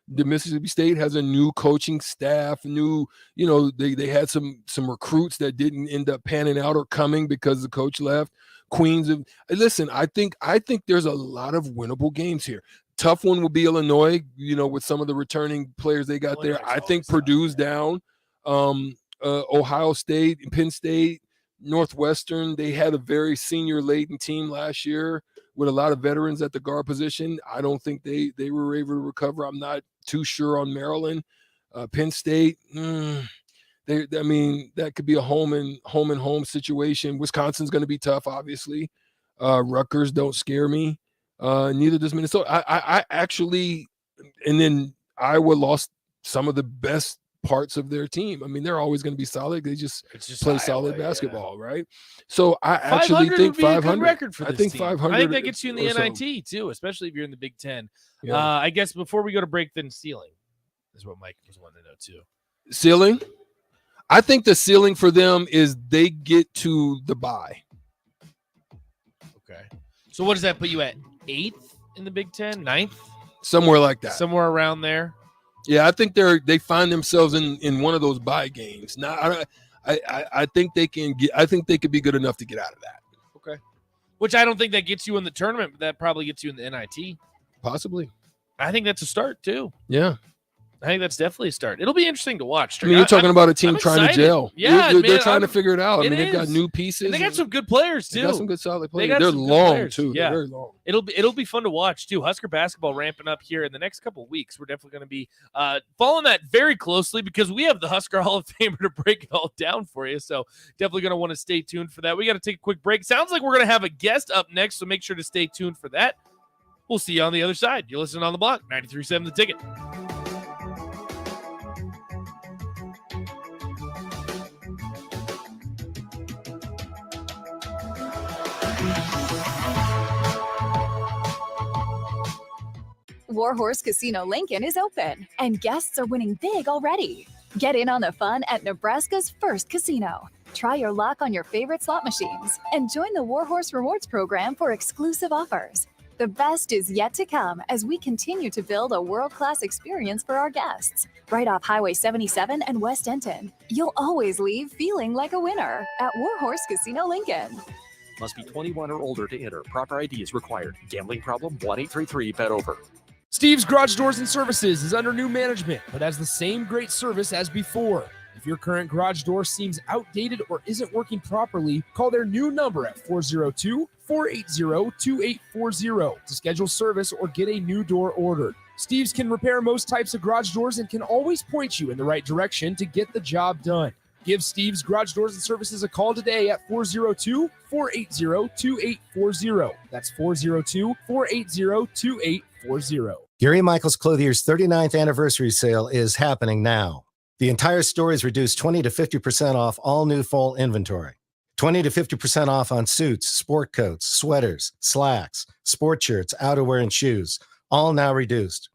the Mississippi State has a new coaching staff, they had some recruits that didn't end up panning out or coming because the coach left. Listen, I think there's a lot of winnable games here. Tough one will be Illinois, with some of the returning players they got there. I think Purdue's down. Ohio State, Penn State, Northwestern, they had a very senior-laden team last year with a lot of veterans at the guard position. I don't think they were able to recover. I'm not too sure on Maryland. Penn State, that could be a home and home situation. Wisconsin's going to be tough, obviously. Rutgers don't scare me. Neither does Minnesota. I actually, and then Iowa lost some of the best parts of their team. I mean, they're always going to be solid. They just play solid basketball, right? So I actually think 500 record for this I think team. 500. I think that gets you in the NIT too, especially if you're in the Big Ten. Yeah. I guess before we go to break, then ceiling is what Mike was wanting to know too. Ceiling? I think the ceiling for them is they get to the bye. Okay. So what does that put you at? 8th in the Big Ten? 9th? Somewhere like that. Somewhere around there. Yeah, I think they find themselves in one of those bye games. Now, I think they can get. I think they could be good enough to get out of that. Okay. Which I don't think that gets you in the tournament, but that probably gets you in the NIT. Possibly. I think that's a start too. Yeah. I think that's definitely a start. It'll be interesting to watch. I mean, you're talking about a team trying to gel. Yeah, they're trying to figure it out. I mean, they've got new pieces. And they got some good players too. They got some good solid players. They're long too. Yeah. They're very long. It'll be fun to watch too. Husker basketball ramping up here in the next couple of weeks. We're definitely going to be following that very closely because we have the Husker Hall of Famer to break it all down for you. So definitely going to want to stay tuned for that. We got to take a quick break. Sounds like we're going to have a guest up next, so make sure to stay tuned for that. We'll see you on the other side. You're listening on the block, 93.7 The Ticket. Warhorse Casino Lincoln is open, and guests are winning big already. Get in on the fun at Nebraska's first casino. Try your luck on your favorite slot machines and join the Warhorse Rewards program for exclusive offers. The best is yet to come as we continue to build a world-class experience for our guests. Right off Highway 77 and West Denton, you'll always leave feeling like a winner at Warhorse Casino Lincoln. Must be 21 or older to enter. Proper ID is required. Gambling problem? 1-833-BET-OVER. Steve's Garage Doors and Services is under new management, but has the same great service as before. If your current garage door seems outdated or isn't working properly, call their new number at 402-480-2840 to schedule service or get a new door ordered. Steve's can repair most types of garage doors and can always point you in the right direction to get the job done. Give Steve's Garage Doors and Services a call today at 402-480-2840. That's 402-480-2840. Gary Michaels Clothier's 39th anniversary sale is happening now. The entire store is reduced 20 to 50% off all new fall inventory. 20 to 50% off on suits, sport coats, sweaters, slacks, sport shirts, outerwear, and shoes. All now reduced.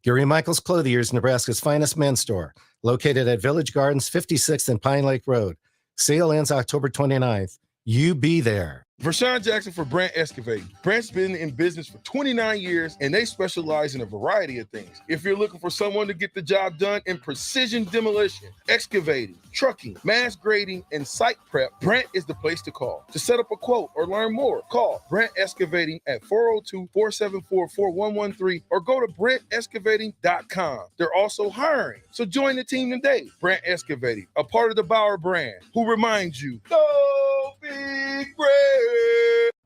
Gary Michaels Clothier's Nebraska's finest men's store, located at Village Gardens, 56th and Pine Lake Road. Sale ends October 29th. You be there. Vershawn Jackson for Brandt Excavating. Brandt's been in business for 29 years, and they specialize in a variety of things. If you're looking for someone to get the job done in precision demolition, excavating, trucking, mass grading, and site prep, Brandt is the place to call. To set up a quote or learn more, call Brandt Excavating at 402-474-4113 or go to BrandtExcavating.com. They're also hiring, so join the team today. Brandt Excavating, a part of the Bauer brand, who reminds you, go big Brand.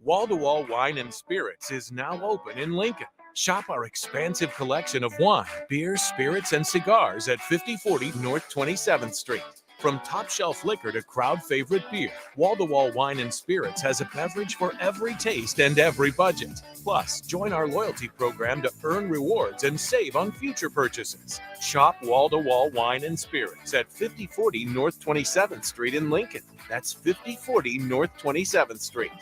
Wall-to-Wall Wine and Spirits is now open in Lincoln. Shop our expansive collection of wine, beer, spirits, and cigars at 5040 North 27th Street. From top-shelf liquor to crowd-favorite beer, Wall-to-Wall Wine and Spirits has a beverage for every taste and every budget. Plus, join our loyalty program to earn rewards and save on future purchases. Shop Wall-to-Wall Wine and Spirits at 5040 North 27th Street in Lincoln. That's 5040 North 27th Street.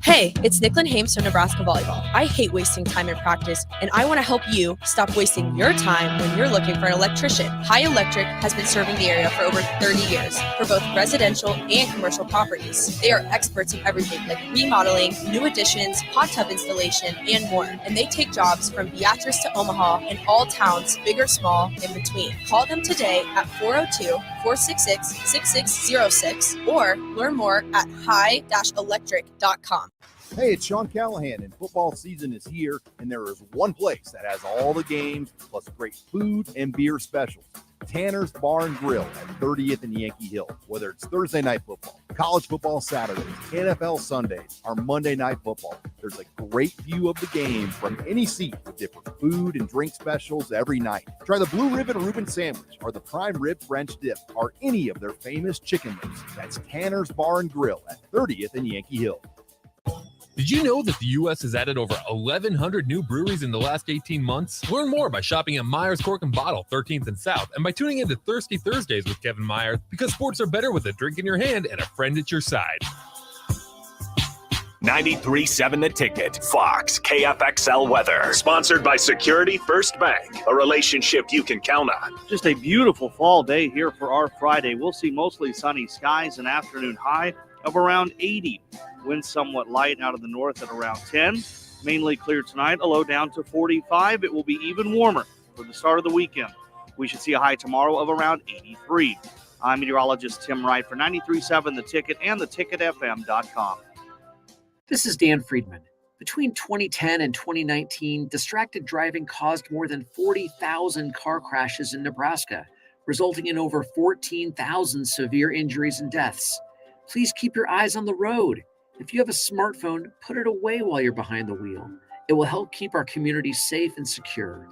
Hey, it's Nicklin Hames from Nebraska Volleyball. I hate wasting time in practice, and I want to help you stop wasting your time when you're looking for an electrician. High Electric has been serving the area for over 30 years for both residential and commercial properties. They are experts in everything like remodeling, new additions, hot tub installation, and more. And they take jobs from Beatrice to Omaha and all towns, big or small, in between. Call them today at 402-466-6606 or learn more at high-electric.com. Hey, it's Sean Callahan, and football season is here, and there is one place that has all the games, plus great food and beer specials. Tanner's Bar and Grill at 30th and Yankee Hill. Whether it's Thursday night football, college football Saturdays, NFL Sundays, or Monday night football, there's a great view of the game from any seat with different food and drink specials every night. Try the Blue Ribbon Reuben Sandwich or the Prime Rib French Dip or any of their famous chicken lips. That's Tanner's Bar and Grill at 30th and Yankee Hill. Did you know that the U.S. has added over 1,100 new breweries in the last 18 months? Learn more by shopping at Myers Cork and Bottle, 13th and South, and by tuning into Thirsty Thursdays with Kevin Myers, because sports are better with a drink in your hand and a friend at your side. 93.7 The Ticket. Fox KFXL weather. Sponsored by Security First Bank. A relationship you can count on. Just a beautiful fall day here for our Friday. We'll see mostly sunny skies, an afternoon high of around 80. Winds somewhat light out of the north at around 10. Mainly clear tonight, a low down to 45. It will be even warmer for the start of the weekend. We should see a high tomorrow of around 83. I'm meteorologist Tim Wright for 93.7 The Ticket and theticketfm.com. This is Dan Friedman. Between 2010 and 2019, distracted driving caused more than 40,000 car crashes in Nebraska, resulting in over 14,000 severe injuries and deaths. Please keep your eyes on the road. If you have a smartphone, put it away while you're behind the wheel. It will help keep our community safe and secure.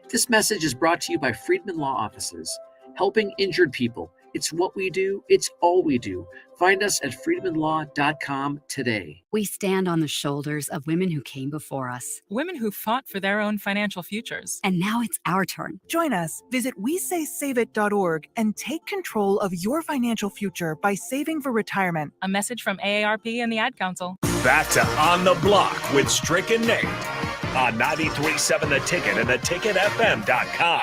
This message is brought to you by Friedman Law Offices, helping injured people. It's what we do. It's all we do. Find us at friedmanlaw.com today. We stand on the shoulders of women who came before us. Women who fought for their own financial futures. And now it's our turn. Join us. Visit WeSaySaveIt.org and take control of your financial future by saving for retirement. A message from AARP and the Ad Council. Back to On the Block with Strick and Nate on 93.7 The Ticket and theticketfm.com.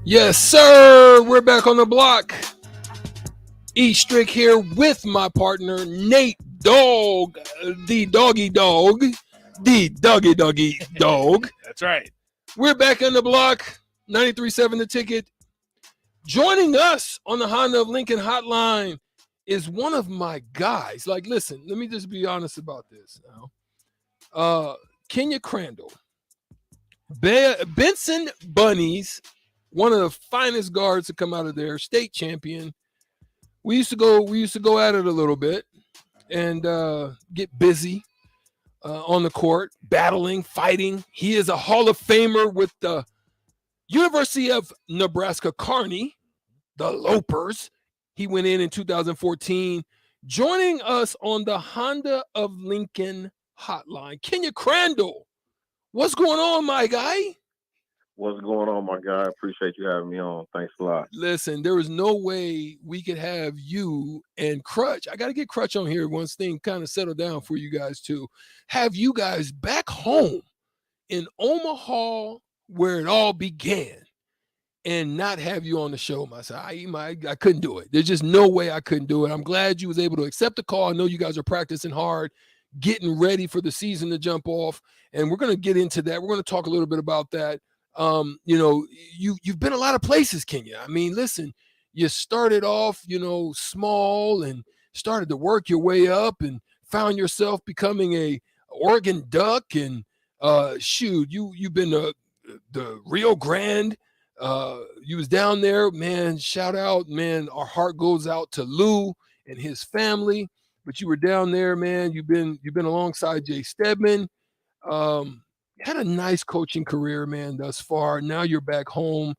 Yes, sir. We're back on the block. E Strick here with my partner, Nate Dog, the doggy dog, the doggy dog. That's right. We're back on the block, 93.7 The Ticket. Joining us on the Honda of Lincoln hotline is one of my guys. Like, listen, let me just be honest about this now. Kenya Crandall, Benson Bunnies, one of the finest guards to come out of there, state champion. We used to go at it a little bit and get busy on the court, battling, fighting. He is a Hall of Famer with the University of Nebraska Kearney, the Lopers. He went in 2014. Joining us on the Honda of Lincoln hotline, Kenya Crandall. What's going on, my guy? What's going on, my guy? I appreciate you having me on. Thanks a lot. Listen, there was no way we could have you and Crutch. I got to get Crutch on here once things kind of settle down for you guys too. Have you guys back home in Omaha where it all began and not have you on the show, my son. I couldn't do it. There's just no way I couldn't do it. I'm glad you was able to accept the call. I know you guys are practicing hard, getting ready for the season to jump off, and we're going to get into that. We're going to talk a little bit about that. You know, you've been a lot of places, Kenya. I mean, listen, you started off, you know, small and started to work your way up and found yourself becoming a Oregon Duck and you've been the Rio Grande. You was down there, man. Shout out, man. Our heart goes out to Lou and his family. But you were down there, man. You've been alongside Jay Stedman. Had a nice coaching career, man, thus far. Now you're back home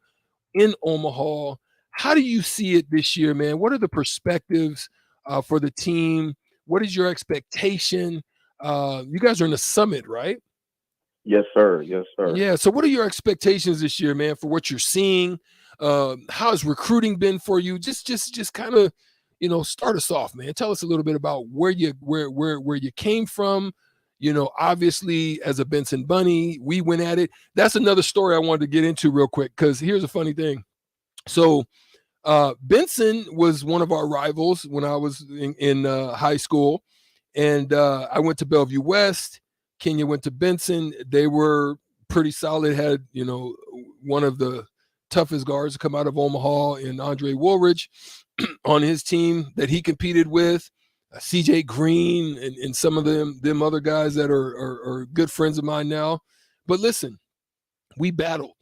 in Omaha. How do you see it this year, man? What are the perspectives for the team? What is your expectation? You guys are in the summit, right? Yes, sir. Yes, sir. Yeah. So what are your expectations this year, man, for what you're seeing? How has recruiting been for you? Just kind of, start us off, man. Tell us a little bit about where you came from. Obviously, as a Benson Bunny, we went at it. That's another story I wanted to get into real quick, because here's a funny thing. So Benson was one of our rivals when I was in high school, and I went to Bellevue West. Kenya went to Benson. They were pretty solid, had, one of the toughest guards to come out of Omaha in Andre Woolridge on his team that he competed with, CJ Green and some of them other guys that are good friends of mine now. But listen, we battled,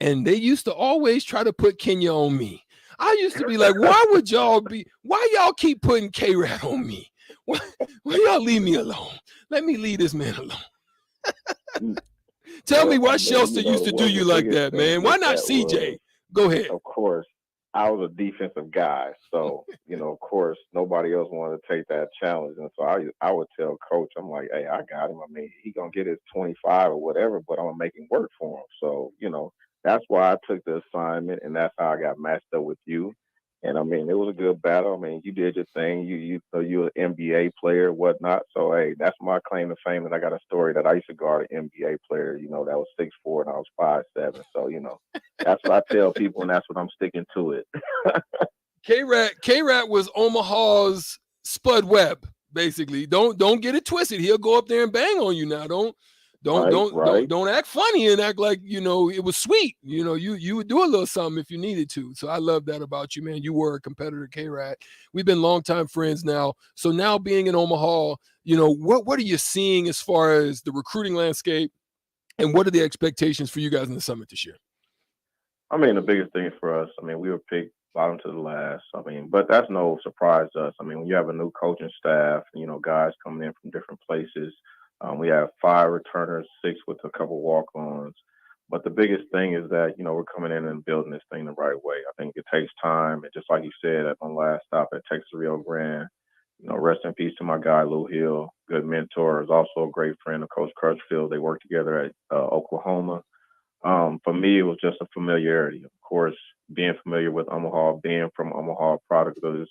and they used to always try to put Kenya on me. I used to be like, why y'all keep putting K-Rat on me? Why y'all leave me alone? Let me leave this man alone. Tell me why Shelster used to do you like that, man. Why not CJ? Go ahead. Of course, I was a defensive guy. So, of course, nobody else wanted to take that challenge. And so I would tell Coach, I'm like, hey, I got him. I mean, he going to get his 25 or whatever, but I'm going to make him work for him. So, that's why I took the assignment, and that's how I got matched up with you. And I mean, it was a good battle. I mean, you did your thing. You're an NBA player, whatnot. So hey, that's my claim to fame. And I got a story that I used to guard an NBA player, that was 6'4" and I was 5'7". So that's what I tell people, and that's what I'm sticking to it. K-Rat was Omaha's Spud Webb, basically. Don't get it twisted. He'll go up there and bang on you now. Don't act funny and act like it was sweet. You would do a little something if you needed to. So I love that about you, man. You were a competitor, K-Rat. We've been longtime friends now. So now being in Omaha, what are you seeing as far as the recruiting landscape, and what are the expectations for you guys in the summit this year? I mean, the biggest thing for us, we were picked bottom to the last. But that's no surprise to us. When you have a new coaching staff, guys coming in from different places. We have 5 returners, 6 with a couple walk-ons. But the biggest thing is that, we're coming in and building this thing the right way. I think it takes time. And just like you said at my last stop at Texas Rio Grande, rest in peace to my guy, Lou Hill, good mentor, is also a great friend of Coach Crutchfield. They worked together at Oklahoma. For me, it was just a familiarity. Of course, being familiar with Omaha, being from Omaha, product of this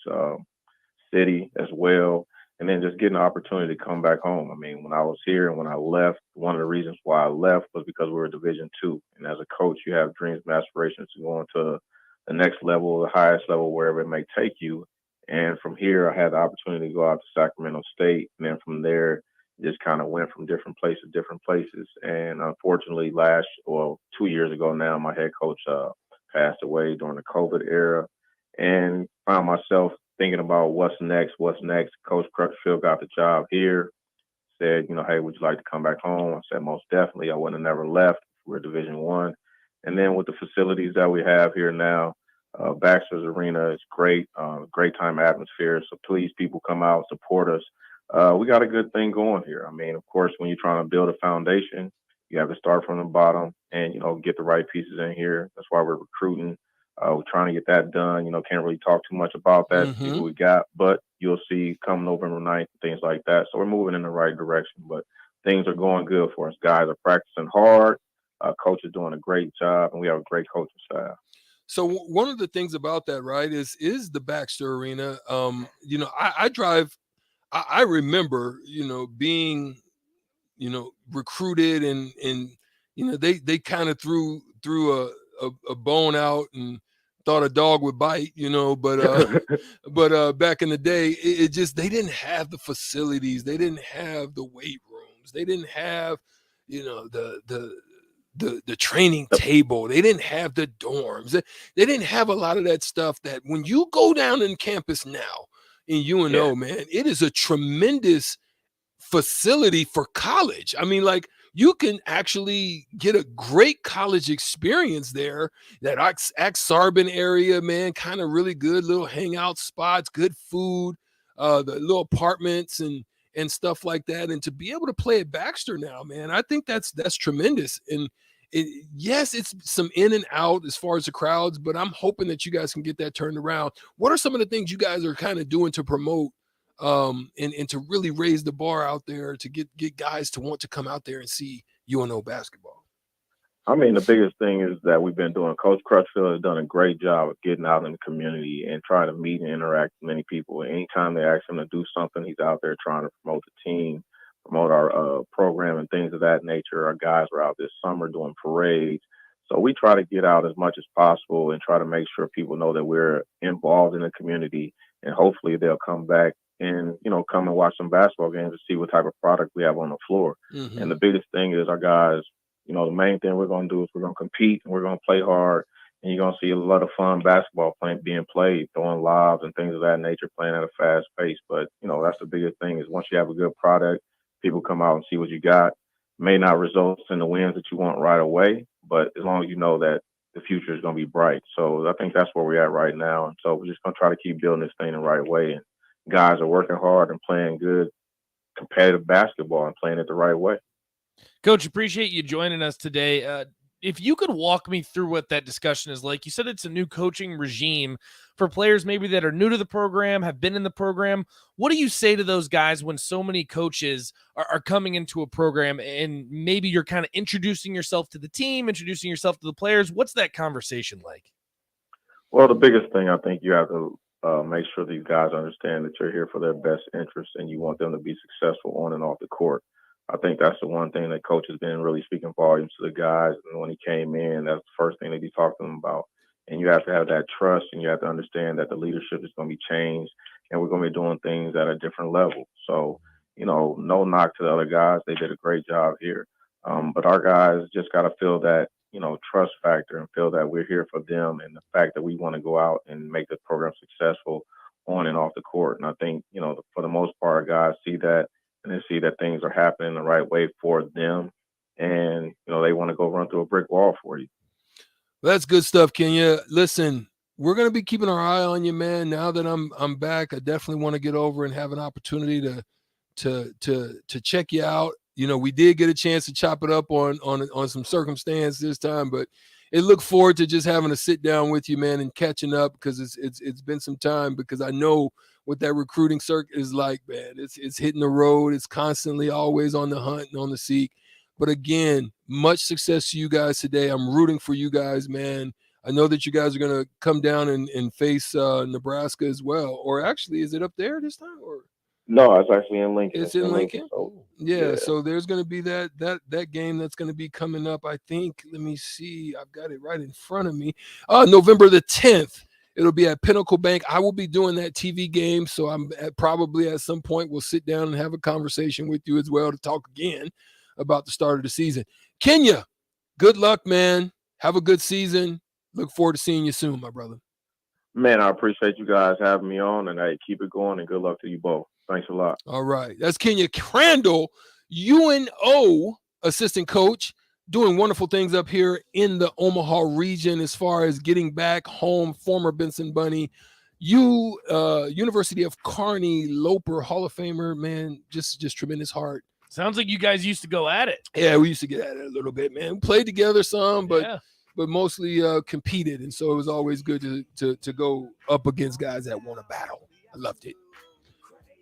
city as well. And then just getting the opportunity to come back home. When I was here and when I left, one of the reasons why I left was because we were Division II. And as a coach, you have dreams and aspirations to go into the next level, the highest level, wherever it may take you. And from here, I had the opportunity to go out to Sacramento State. And then from there, just kind of went from different places. And unfortunately, 2 years ago now, my head coach passed away during the COVID era, and found myself thinking about what's next. Coach Crutchfield got the job here, said, hey, would you like to come back home? I said, most definitely. I wouldn't have never left. We're Division I. And then with the facilities that we have here now, Baxter's Arena is great, great time atmosphere. So please, people, come out, support us. We got a good thing going here. Of course, when you're trying to build a foundation, you have to start from the bottom and, get the right pieces in here. That's why we're recruiting. We're trying to get that done. Can't really talk too much about that, see who we got, but you'll see come November 9th, things like that. So we're moving in the right direction, but things are going good for us. Guys are practicing hard. Coach is doing a great job, and we have a great coaching staff. So one of the things about that, right, is the Baxter Arena. I drive. I remember, being, recruited and they kind of threw a bone out and thought a dog would bite, but back in the day, it just, they didn't have the facilities, they didn't have the weight rooms, they didn't have, the training table, they didn't have the dorms, they didn't have a lot of that stuff that when you go down in campus now in UNO, man, it is a tremendous facility for college. You can actually get a great college experience there. That Ak-Sarbon area, man, kind of really good little hangout spots, good food, the little apartments and stuff like that. And to be able to play at Baxter now, man, I think that's tremendous. And yes, it's some in and out as far as the crowds, but I'm hoping that you guys can get that turned around. What are some of the things you guys are kind of doing to promote and to really raise the bar out there to get guys to want to come out there and see UNO basketball? I mean, the biggest thing is that we've been doing. Coach Crutchfield has done a great job of getting out in the community and trying to meet and interact with many people. Anytime they ask him to do something, he's out there trying to promote the team, promote our program and things of that nature. Our guys were out this summer doing parades. So we try to get out as much as possible and try to make sure people know that we're involved in the community, and hopefully they'll come back and, come and watch some basketball games to see what type of product we have on the floor. Mm-hmm. And the biggest thing is our guys, the main thing we're going to do is we're going to compete and we're going to play hard, and you're going to see a lot of fun basketball being played, throwing lobs and things of that nature, playing at a fast pace. But, that's the biggest thing is once you have a good product, people come out and see what you got. May not result in the wins that you want right away, but as long as you know that the future is going to be bright. So I think that's where we're at right now. And so we're just going to try to keep building this thing the right way. And guys are working hard and playing good competitive basketball and playing it the right way. Coach, appreciate you joining us today. If you could walk me through what that discussion is like. You said it's a new coaching regime for players maybe that are new to the program, have been in the program. What do you say to those guys when so many coaches are coming into a program and maybe you're kind of introducing yourself to the team, introducing yourself to the players? What's that conversation like? Well, the biggest thing, I think you have to make sure these guys understand that you're here for their best interest and you want them to be successful on and off the court. I think that's the one thing that coach has been really speaking volumes to the guys. And when he came in, that's the first thing that he talked to them about. And you have to have that trust, and you have to understand that the leadership is going to be changed and we're going to be doing things at a different level. So, no knock to the other guys. They did a great job here. But our guys just got to feel that, trust factor and feel that we're here for them, and the fact that we want to go out and make the program successful on and off the court. And I think, for the most part, guys see that, and they see that things are happening the right way for them. And, they want to go run through a brick wall for you. That's good stuff, Kenya. Listen, we're going to be keeping our eye on you, man. Now that I'm back, I definitely want to get over and have an opportunity to check you out. We did get a chance to chop it up on some circumstance this time, but I look forward to just having a sit down with you, man, and catching up, because it's been some time, because I know what that recruiting circuit is like, man. It's hitting the road. It's constantly always on the hunt and on the seek. But again, much success to you guys today. I'm rooting for you guys, man. I know that you guys are going to come down and face Nebraska as well. Or actually, is it up there this time? Or no, it's actually in Lincoln. It's in Lincoln. So, yeah. So there's going to be that game that's going to be coming up. I think. Let me see. I've got it right in front of me. November the 10th. It'll be at Pinnacle Bank. I will be doing that TV game, so I'm probably at some point we'll sit down and have a conversation with you as well to talk again about the start of the season. Kenya, good luck, man. Have a good season. Look forward to seeing you soon, my brother. Man, I appreciate you guys having me on, and hey, keep it going, and good luck to you both. Thanks a lot. All right. That's Kenya Crandall, UNO assistant coach, doing wonderful things up here in the Omaha region as far as getting back home. Former Benson Bunny, University of Kearney Loper Hall of Famer, man, just tremendous heart. Sounds like you guys used to go at it. Yeah, we used to get at it a little bit, man. We played together some, but mostly competed, and so it was always good to go up against guys that want to battle. I loved it.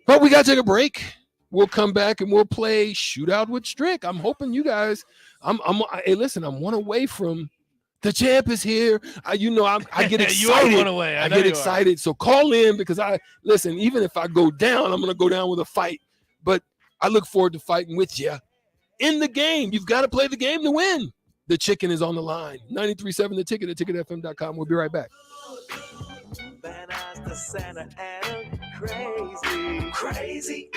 But we got to take a break. We'll come back and we'll play Shootout with Strick. I'm hoping you guys. Hey, listen, I'm one away from the champ is here. I get excited. You are one away. I get excited. So call in, because even if I go down, I'm going to go down with a fight. But I look forward to fighting with you in the game. You've got to play the game to win. The chicken is on the line. 93.7 The Ticket at ticketfm.com. We'll be right back. Crazy.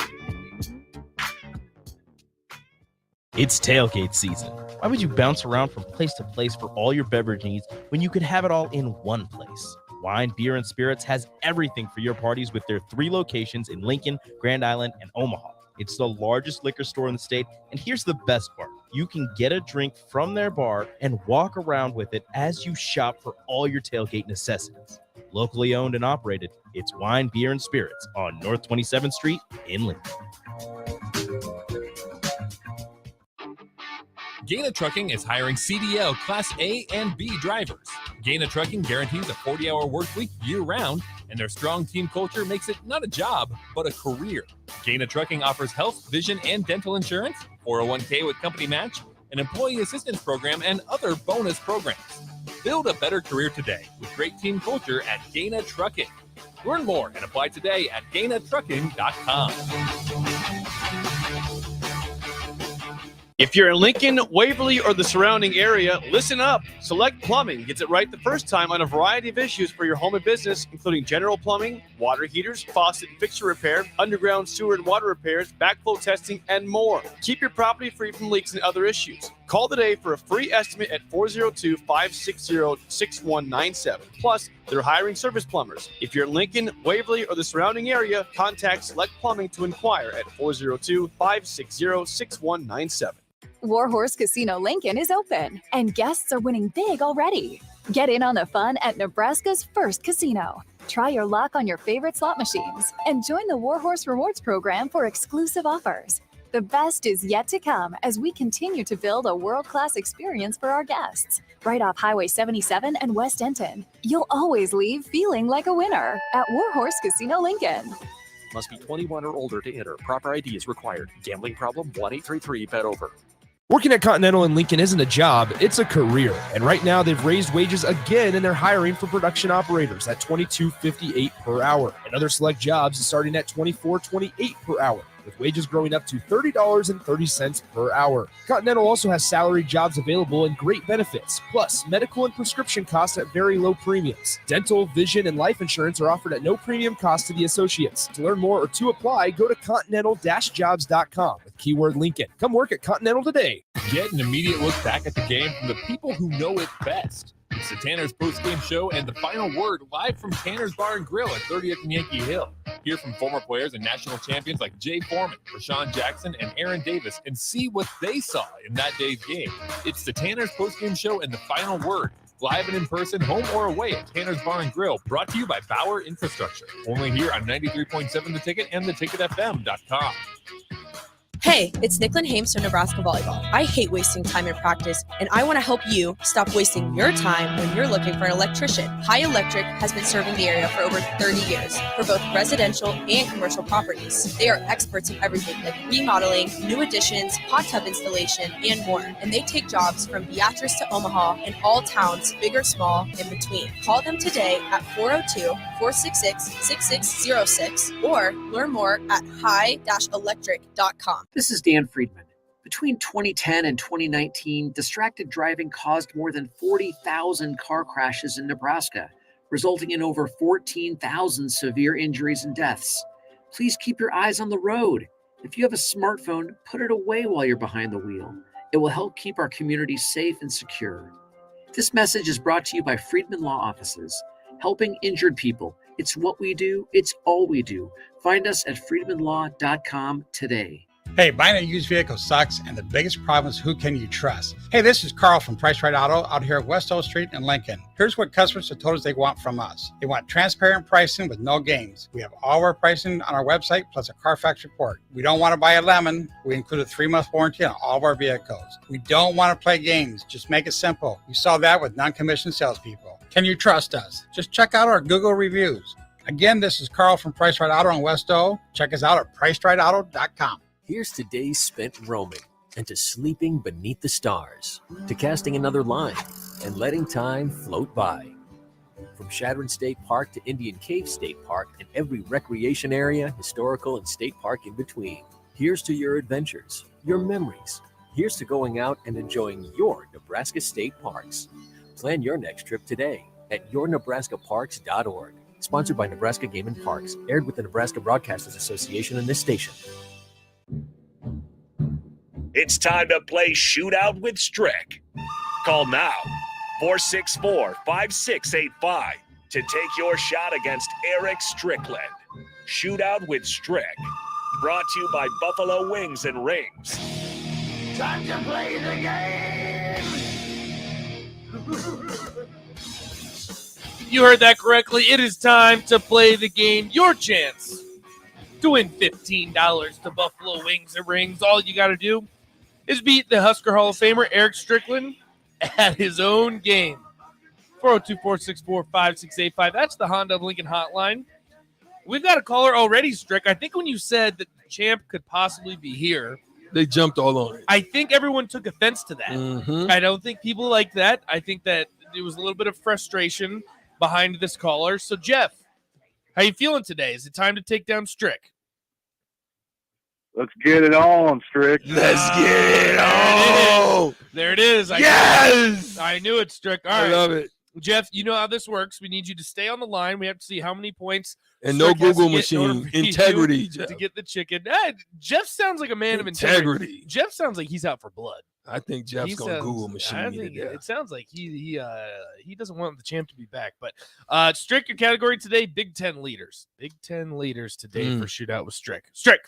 It's tailgate season. Why would you bounce around from place to place for all your beverage needs when you could have it all in one place? Wine, Beer, and Spirits has everything for your parties with their 3 locations in Lincoln, Grand Island, and Omaha. It's the largest liquor store in the state, and here's the best part. You can get a drink from their bar and walk around with it as you shop for all your tailgate necessities. Locally owned and operated, it's Wine, Beer, and Spirits on North 27th Street in Lincoln. Gaina Trucking is hiring CDL Class A and B drivers. Gaina Trucking guarantees a 40-hour work week year-round, and their strong team culture makes it not a job, but a career. Gaina Trucking offers health, vision, and dental insurance, 401k with company match, an employee assistance program, and other bonus programs. Build a better career today with great team culture at Dana Trucking. Learn more and apply today at DanaTrucking.com. If you're in Lincoln, Waverly, or the surrounding area, listen up. Select Plumbing gets it right the first time on a variety of issues for your home and business, including general plumbing, water heaters, faucet and fixture repair, underground sewer and water repairs, backflow testing, and more. Keep your property free from leaks and other issues. Call today for a free estimate at 402-560-6197. Plus, they're hiring service plumbers. If you're in Lincoln, Waverly, or the surrounding area, contact Select Plumbing to inquire at 402-560-6197. Warhorse Casino Lincoln is open, and guests are winning big already. Get in on the fun at Nebraska's first casino. Try your luck on your favorite slot machines and join the Warhorse Rewards program for exclusive offers. The best is yet to come as we continue to build a world-class experience for our guests. Right off Highway 77 and West Denton, you'll always leave feeling like a winner at Warhorse Casino Lincoln. Must be 21 or older to enter. Proper ID is required. Gambling problem? 1-833-BET-OVER. Working at Continental in Lincoln isn't a job, it's a career. And right now they've raised wages again and they're hiring for production operators at $22.58 per hour. And other select jobs is starting at $24.28 per hour, with wages growing up to $30.30 per hour. Continental also has salaried jobs available and great benefits, plus medical and prescription costs at very low premiums. Dental, vision, and life insurance are offered at no premium cost to the associates. To learn more or to apply, go to continental-jobs.com with keyword Lincoln. Come work at Continental today. Get an immediate look back at the game from the people who know it best. It's the Tanner's post-game show and the final word live from Tanner's Bar and Grill at 30th and Yankee Hill. Hear from former players and national champions like Jay Foreman, Rashawn Jackson, and Aaron Davis and see what they saw in that day's game. It's the Tanner's post-game show and the final word. Live and in person, home or away at Tanner's Bar and Grill, brought to you by Bauer Infrastructure. Only here on 93.7 The Ticket and theticketfm.com. Hey, it's Nicklin Hames from Nebraska Volleyball. I hate wasting time in practice, and I want to help you stop wasting your time when you're looking for an electrician. High Electric has been serving the area for over 30 years for both residential and commercial properties. They are experts in everything like remodeling, new additions, hot tub installation, and more. And they take jobs from Beatrice to Omaha and all towns, big or small, in between. Call them today at 402-466-6606 or learn more at high-electric.com. This is Dan Friedman. Between 2010 and 2019, distracted driving caused more than 40,000 car crashes in Nebraska, resulting in over 14,000 severe injuries and deaths. Please keep your eyes on the road. If you have a smartphone, put it away while you're behind the wheel. It will help keep our community safe and secure. This message is brought to you by Friedman Law Offices, helping injured people. It's what we do. It's all we do. Find us at friedmanlaw.com today. Hey, buying a used vehicle sucks, and the biggest problem is who can you trust? Hey, this is Carl from Price Right Auto out here at West O Street in Lincoln. Here's what customers have told us they want from us. They want transparent pricing with no games. We have all our pricing on our website, plus a Carfax report. We don't want to buy a lemon. We include a 3-month warranty on all of our vehicles. We don't want to play games. Just make it simple. You saw that with non-commissioned salespeople. Can you trust us? Just check out our Google reviews. Again, this is Carl from Price Right Auto on West O. Check us out at pricerightauto.com. Here's to days spent roaming, and to sleeping beneath the stars, to casting another line, and letting time float by. From Shadron State Park to Indian Cave State Park and every recreation area, historical, and state park in between. Here's to your adventures, your memories. Here's to going out and enjoying your Nebraska State Parks. Plan your next trip today at yournebraskaparks.org. Sponsored by Nebraska Game and Parks. Aired with the Nebraska Broadcasters Association and this station. It's time to play Shootout with Strick. Call now, 464-5685, to take your shot against Eric Strickland. Shootout with Strick. Brought to you by Buffalo Wings and Rings. Time to play the game! You heard that correctly. It is time to play the game. Your chance to win $15 to Buffalo Wings and Rings. All you got to do is beat the Husker Hall of Famer Eric Strickland at his own game. 402-464-5685. That's the Honda of Lincoln hotline. We've got a caller already, Strick. I think when you said that the champ could possibly be here, They jumped all on it. I think everyone took offense to that. Mhm. I don't think people like that. I think that there was a little bit of frustration behind this caller. So, Jeff, how you feeling today? Is it time to take down Strick? Let's get it on, Strick. Let's get it on. There it is. Yes! I knew it, Strick. All I right. love it. Jeff, you know how this works. We need you to stay on the line. We have to see how many points. And no Strick has to Google get in order machine. for you Integrity, to Jeff. get the chicken. Jeff sounds like a man of integrity. Integrity. Jeff sounds like he's out for blood. I think Jeff's going to sounds- Google machine I me think to death. it sounds like he doesn't want the champ to be back. But Strick, your category today: Big Ten leaders. Big Ten leaders today for shootout with Strick. Strick,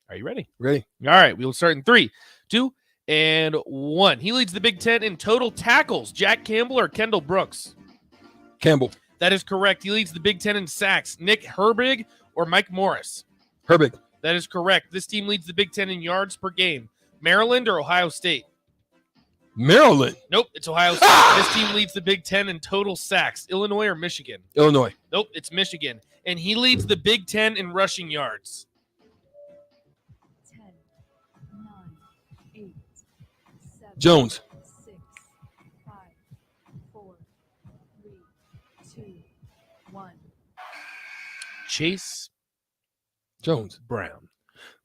are you ready? Ready. All right, we will start in 3, 2, and 1. He leads the Big Ten in total tackles. Jack Campbell or Kendall Brooks? Campbell. That is correct. He leads the Big Ten in sacks. Nick Herbig or Mike Morris? Herbig. That is correct. This team leads the Big Ten in yards per game. Maryland or Ohio State? Maryland. Nope, it's Ohio State. This team leads the Big Ten in total sacks. Illinois or Michigan? Illinois. Nope, it's Michigan. And he leads the Big Ten in rushing yards. 10, 9, 8, 7, Jones. 6, 5, 4, 3, 2, 1. Chase Jones. Brown.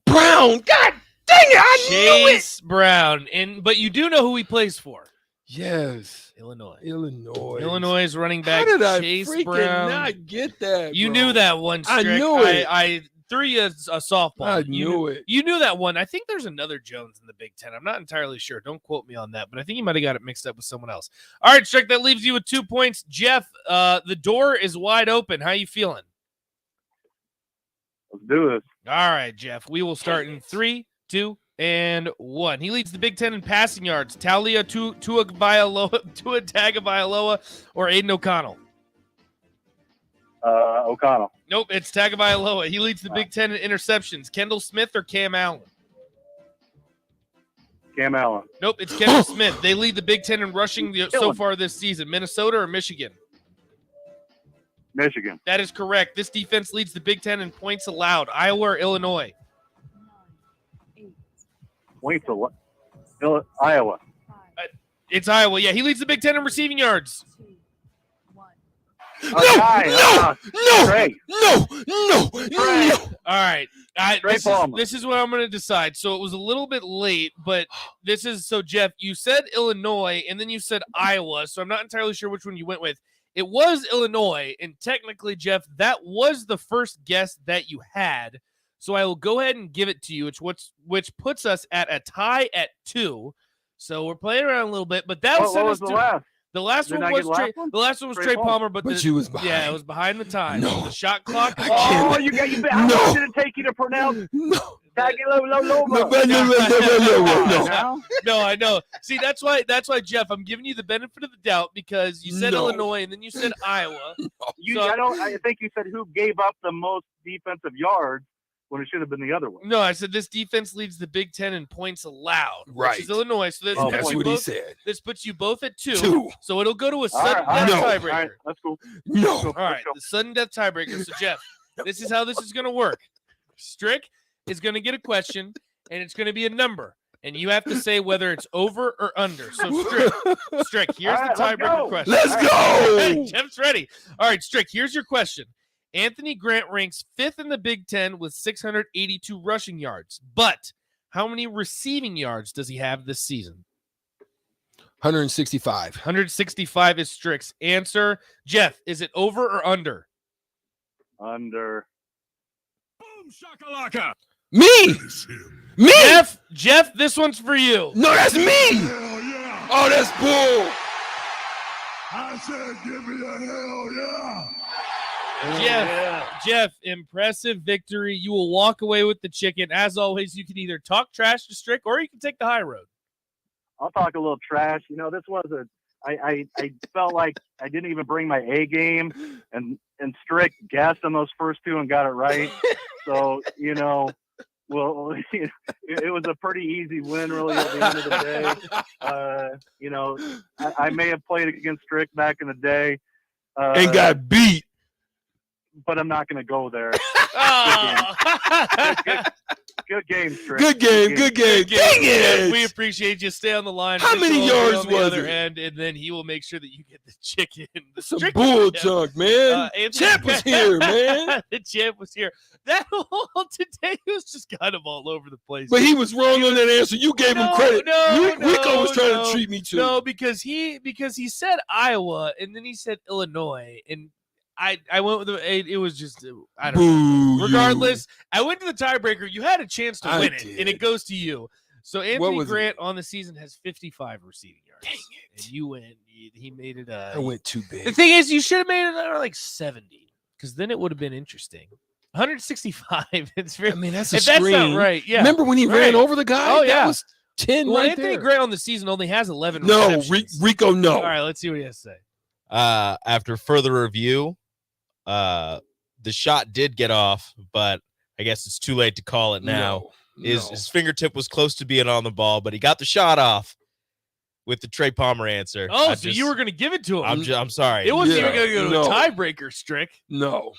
Brown. God dang it. I knew it. Chase Brown. But you do know who he plays for. Yes. Illinois. Illinois. running back How did I Chase freaking Brown. not get that? You bro? knew that one, I Strick. knew it. I threw you a softball. I You knew it. You knew that one. I think there's another Jones in the Big Ten. I'm not entirely sure. Don't quote me on that, but I think you might have got it mixed up with someone else. All right, Strick, that leaves you with 2 points. Jeff, the door is wide open. How you feeling? Let's do this. All right, Jeff. We will start in 3, 2, and 1. He leads the Big Ten in passing yards. Talia Tua Tagovailoa or Aiden O'Connell? O'Connell. Nope, it's Tagovailoa. He leads the Big Ten in interceptions. Kendall Smith or Cam Allen? Cam Allen. Nope, it's Kendall Smith. They lead the Big Ten in rushing so far this season. Minnesota or Michigan? Michigan. That is correct. This defense leads the Big Ten in points allowed. Iowa or Illinois? Iowa. It's Iowa. Yeah, he leads the Big Ten in receiving yards. No. All right. Trey Palmer. This is what I'm going to decide. So it was a little bit late, but this is so Jeff, you said Illinois and then you said Iowa. So I'm not entirely sure which one you went with. It was Illinois, and technically, Jeff, that was the first guess that you had. So I will go ahead and give it to you, which puts us at a tie at 2. So we're playing around a little bit, but that What was the last? The last Did one I was get Trey. last one? The last one was Trey Trey Palmer. Palmer, but you was behind. Yeah, it was behind the time. No. The shot clock. Oh, you got you. How long did it take you to pronounce? No. No, I know. See, that's why, Jeff, I'm giving you the benefit of the doubt because you said No. Illinois and then you said Iowa. I think you said who gave up the most defensive yards when it should have been the other one. No, I said this defense leads the Big Ten in points allowed, Right. which is Illinois. So That's what he said. This puts you both at 2. 2. So it'll go to a All sudden right, death no. tiebreaker. All right, that's cool. No. All right, the sudden death tiebreaker. So, Jeff, this is how this is going to work. Strick is going to get a question, and it's going to be a number, and you have to say whether it's over or under. So, Strick, here's All right, the let's tiebreaker go. question. Let's go. Jeff's ready. All right, Strick, here's your question. Anthony Grant ranks 5th in the Big Ten with 682 rushing yards, but how many receiving yards does he have this season? 165. 165 is Strick's answer. Jeff, is it over or under? Under. Boom shakalaka. Me. Me. Jeff, this one's for you. No, that's me. Hell yeah. Oh, that's bull. I said, give me a hell yeah. Jeff, impressive victory. You will walk away with the chicken. As always, you can either talk trash to Strick or you can take the high road. I'll talk a little trash. You know, this was I felt like I didn't even bring my A game, and Strick guessed on those first 2 and got it right. So, you know, well, it was a pretty easy win, really, at the end of the day. You know, I may have played against Strick back in the day. And got beat. But I'm not going to go there. Good game, Strick. Good game. Dang it! We appreciate you. Stay on the line. How many Mitchell will be yards on the was other it? end, and then he will make sure that you get the chicken. Some bull junk, man. Anthony- Champ was here, man. The champ was here. That whole today was just kind of all over the place. But he was wrong on that answer. You gave him credit. Rico was trying to treat me too. No, because he said Iowa and then he said Illinois, and I went with it was just I don't know. Regardless, I went to the tiebreaker. You had a chance to win it, and it goes to you. So Anthony Grant on the season has 55 receiving yards. Dang it! And you win. He made it. I went too big. The thing is, you should have made it like 70, because then it would have been interesting. 165. It's very. I mean, that's a if screen. That's not right. Yeah. Remember when he ran over the guy? Oh yeah. That was 10 well, right Anthony there. Grant on the season only has 11. No, receptions. Rico, no. All right, let's see what he has to say. After further review, the shot did get off, but I guess it's too late to call it now. His fingertip was close to being on the ball, but he got the shot off with the Trey Palmer answer. Oh, so you were going to give it to him? I'm sorry. It wasn't even going to go to a tiebreaker, Strick. No.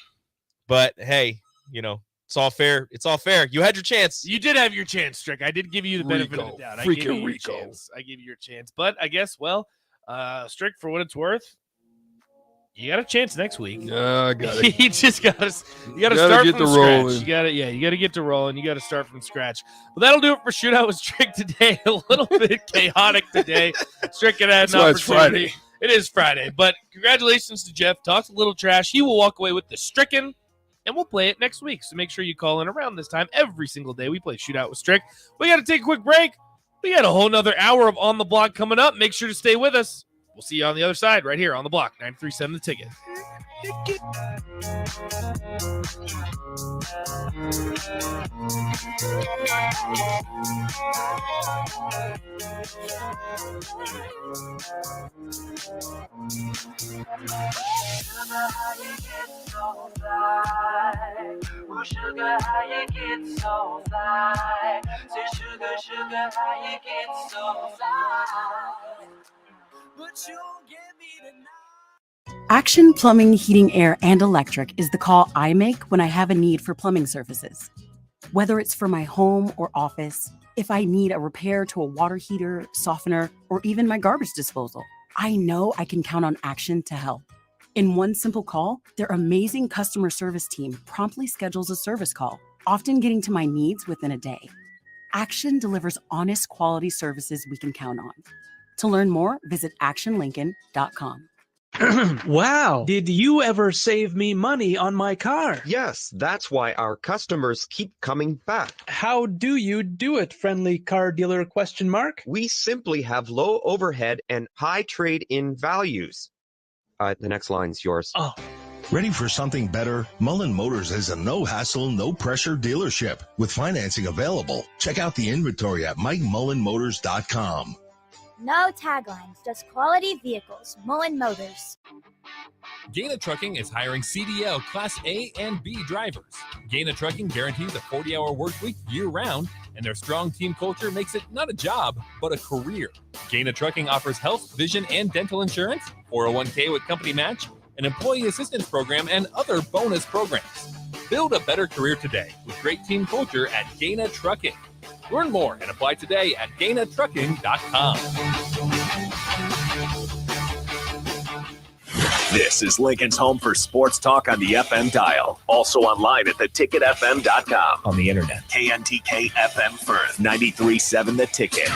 But hey, it's all fair. It's all fair. You had your chance. You did have your chance, Strick. I did give you the benefit of the doubt. I gave you your chance. I gave you your chance. But I guess, Strick, for what it's worth, you got a chance next week. Yeah, I got it. You just got to start get from to scratch. rolling. You got to get to rolling. You got to start from scratch. But that'll do it for Shootout with Strick today. A little bit chaotic today. Strick had an That's why it's opportunity. Friday. It is Friday. But congratulations to Jeff. Talks a little trash. He will walk away with the Stricken, and we'll play it next week. So make sure you call in around this time every single day. We play Shootout with Strick. We got to take a quick break. We got a whole nother hour of On the Block coming up. Make sure to stay with us. We'll see you on the other side right here on the block. 937 The Ticket. Sugar, how you get so fly? Say sugar, how you get so fly? But you give me tonight. Action Plumbing, Heating, Air, and Electric is the call I make when I have a need for plumbing services. Whether it's for my home or office, if I need a repair to a water heater, softener, or even my garbage disposal, I know I can count on Action to help. In one simple call, their amazing customer service team promptly schedules a service call, often getting to my needs within a day. Action delivers honest quality services we can count on. To learn more, visit actionlincoln.com. Wow. Did you ever save me money on my car? Yes, that's why our customers keep coming back. How do you do it, friendly car dealer ? We simply have low overhead and high trade-in values. The next line's yours. Oh. Ready for something better? Mullen Motors is a no-hassle, no-pressure dealership with financing available. Check out the inventory at MikeMullenMotors.com. No taglines, just quality vehicles. Mullen Motors. Gaina Trucking is hiring CDL Class A and B drivers. Gaina Trucking guarantees a 40-hour work week year-round, and their strong team culture makes it not a job, but a career. Gaina Trucking offers health, vision, and dental insurance, 401k with company match, an employee assistance program, and other bonus programs. Build a better career today with great team culture at Gaina Trucking. Learn more and apply today at GainaTrucking.com. This is Lincoln's home for sports talk on the FM dial. Also online at theticketfm.com. On the internet. KNTK FM Firth, 93.7 The Ticket.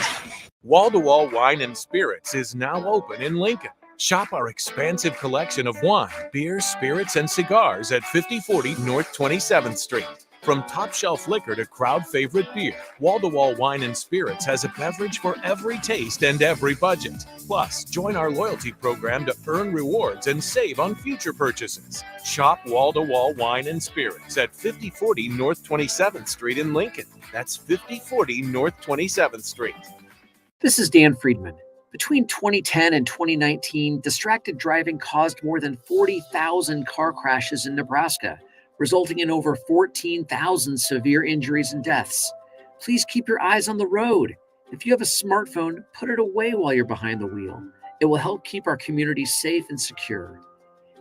Wall-to-Wall Wine and Spirits is now open in Lincoln. Shop our expansive collection of wine, beer, spirits, and cigars at 5040 North 27th Street. From top-shelf liquor to crowd-favorite beer, Wall-to-Wall Wine and Spirits has a beverage for every taste and every budget. Plus, join our loyalty program to earn rewards and save on future purchases. Shop Wall-to-Wall Wine and Spirits at 5040 North 27th Street in Lincoln. That's 5040 North 27th Street. This is Dan Friedman. Between 2010 and 2019, distracted driving caused more than 40,000 car crashes in Nebraska, resulting in over 14,000 severe injuries and deaths. Please keep your eyes on the road. If you have a smartphone, put it away while you're behind the wheel. It will help keep our community safe and secure.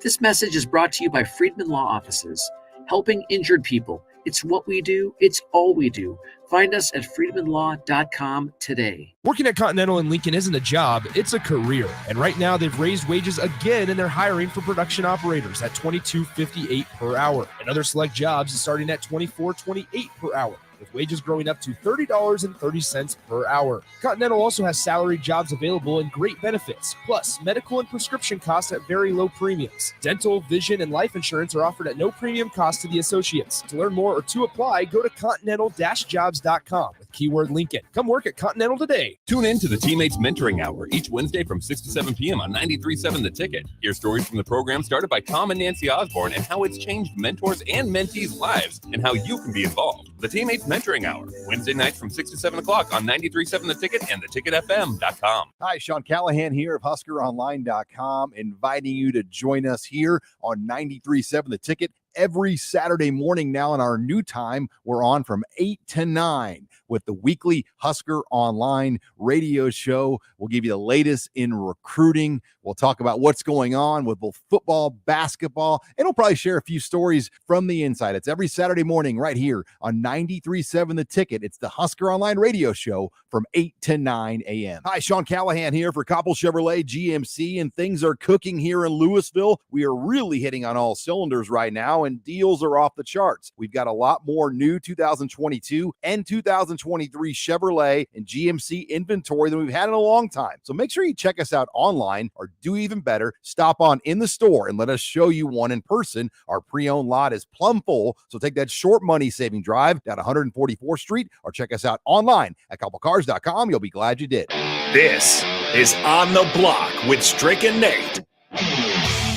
This message is brought to you by Friedman Law Offices, helping injured people It's what we do. It's all we do. Find us at freedomandlaw.com today. Working at Continental in Lincoln isn't a job, it's a career. And right now they've raised wages again and they're hiring for production operators at $22.58 per hour. And other select jobs is starting at $24.28 per hour, with wages growing up to $30.30 per hour. Continental also has salaried jobs available and great benefits, plus medical and prescription costs at very low premiums. Dental, vision, and life insurance are offered at no premium cost to the associates. To learn more or to apply, go to continental-jobs.com with keyword Lincoln. Come work at Continental today. Tune in to the Teammates Mentoring Hour each Wednesday from 6 to 7 p.m. on 93.7 The Ticket. Hear stories from the program started by Tom and Nancy Osborne and how it's changed mentors and mentees' lives and how you can be involved. The Teammates Mentoring Hour, Wednesday nights from 6 to 7 o'clock on 93.7 The Ticket and theticketfm.com. Hi, Sean Callahan here of HuskerOnline.com, inviting you to join us here on 93.7 The Ticket every Saturday morning now in our new time. We're on from 8 to 9 with the weekly Husker Online radio show. We'll give you the latest in recruiting. We'll talk about what's going on with both football, basketball, and we'll probably share a few stories from the inside. It's every Saturday morning right here on 93.7 The Ticket. It's the Husker Online radio show from 8 to 9 a.m. Hi, Sean Callahan here for Koppel Chevrolet GMC, and things are cooking here in Louisville. We are really hitting on all cylinders right now, and deals are off the charts. We've got a lot more new 2022 and 2023 Chevrolet and GMC inventory than we've had in a long time. So make sure you check us out online, or do even better, stop on in the store and let us show you one in person. Our pre-owned lot is plumb full, so take that short money saving drive down 144th Street or check us out online at koppelcars.com. You'll be glad you did. This is On the Block with Strick and Nate.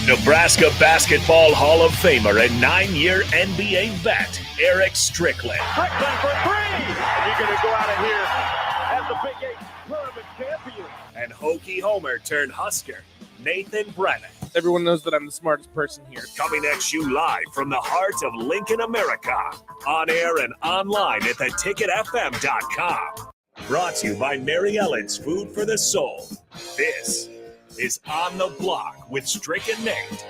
Nebraska Basketball Hall of Famer and 9-year NBA vet, Eric Strickland. Strickland for three! And you're going to go out of here as the Big 8 tournament champion. And Hokie Homer turned Husker, Nathan Brennan. Everyone knows that I'm the smartest person here. Coming at you live from the heart of Lincoln, America. On air and online at theticketfm.com. Brought to you by Mary Ellen's Food for the Soul. This is On the Block with Strick and Nate.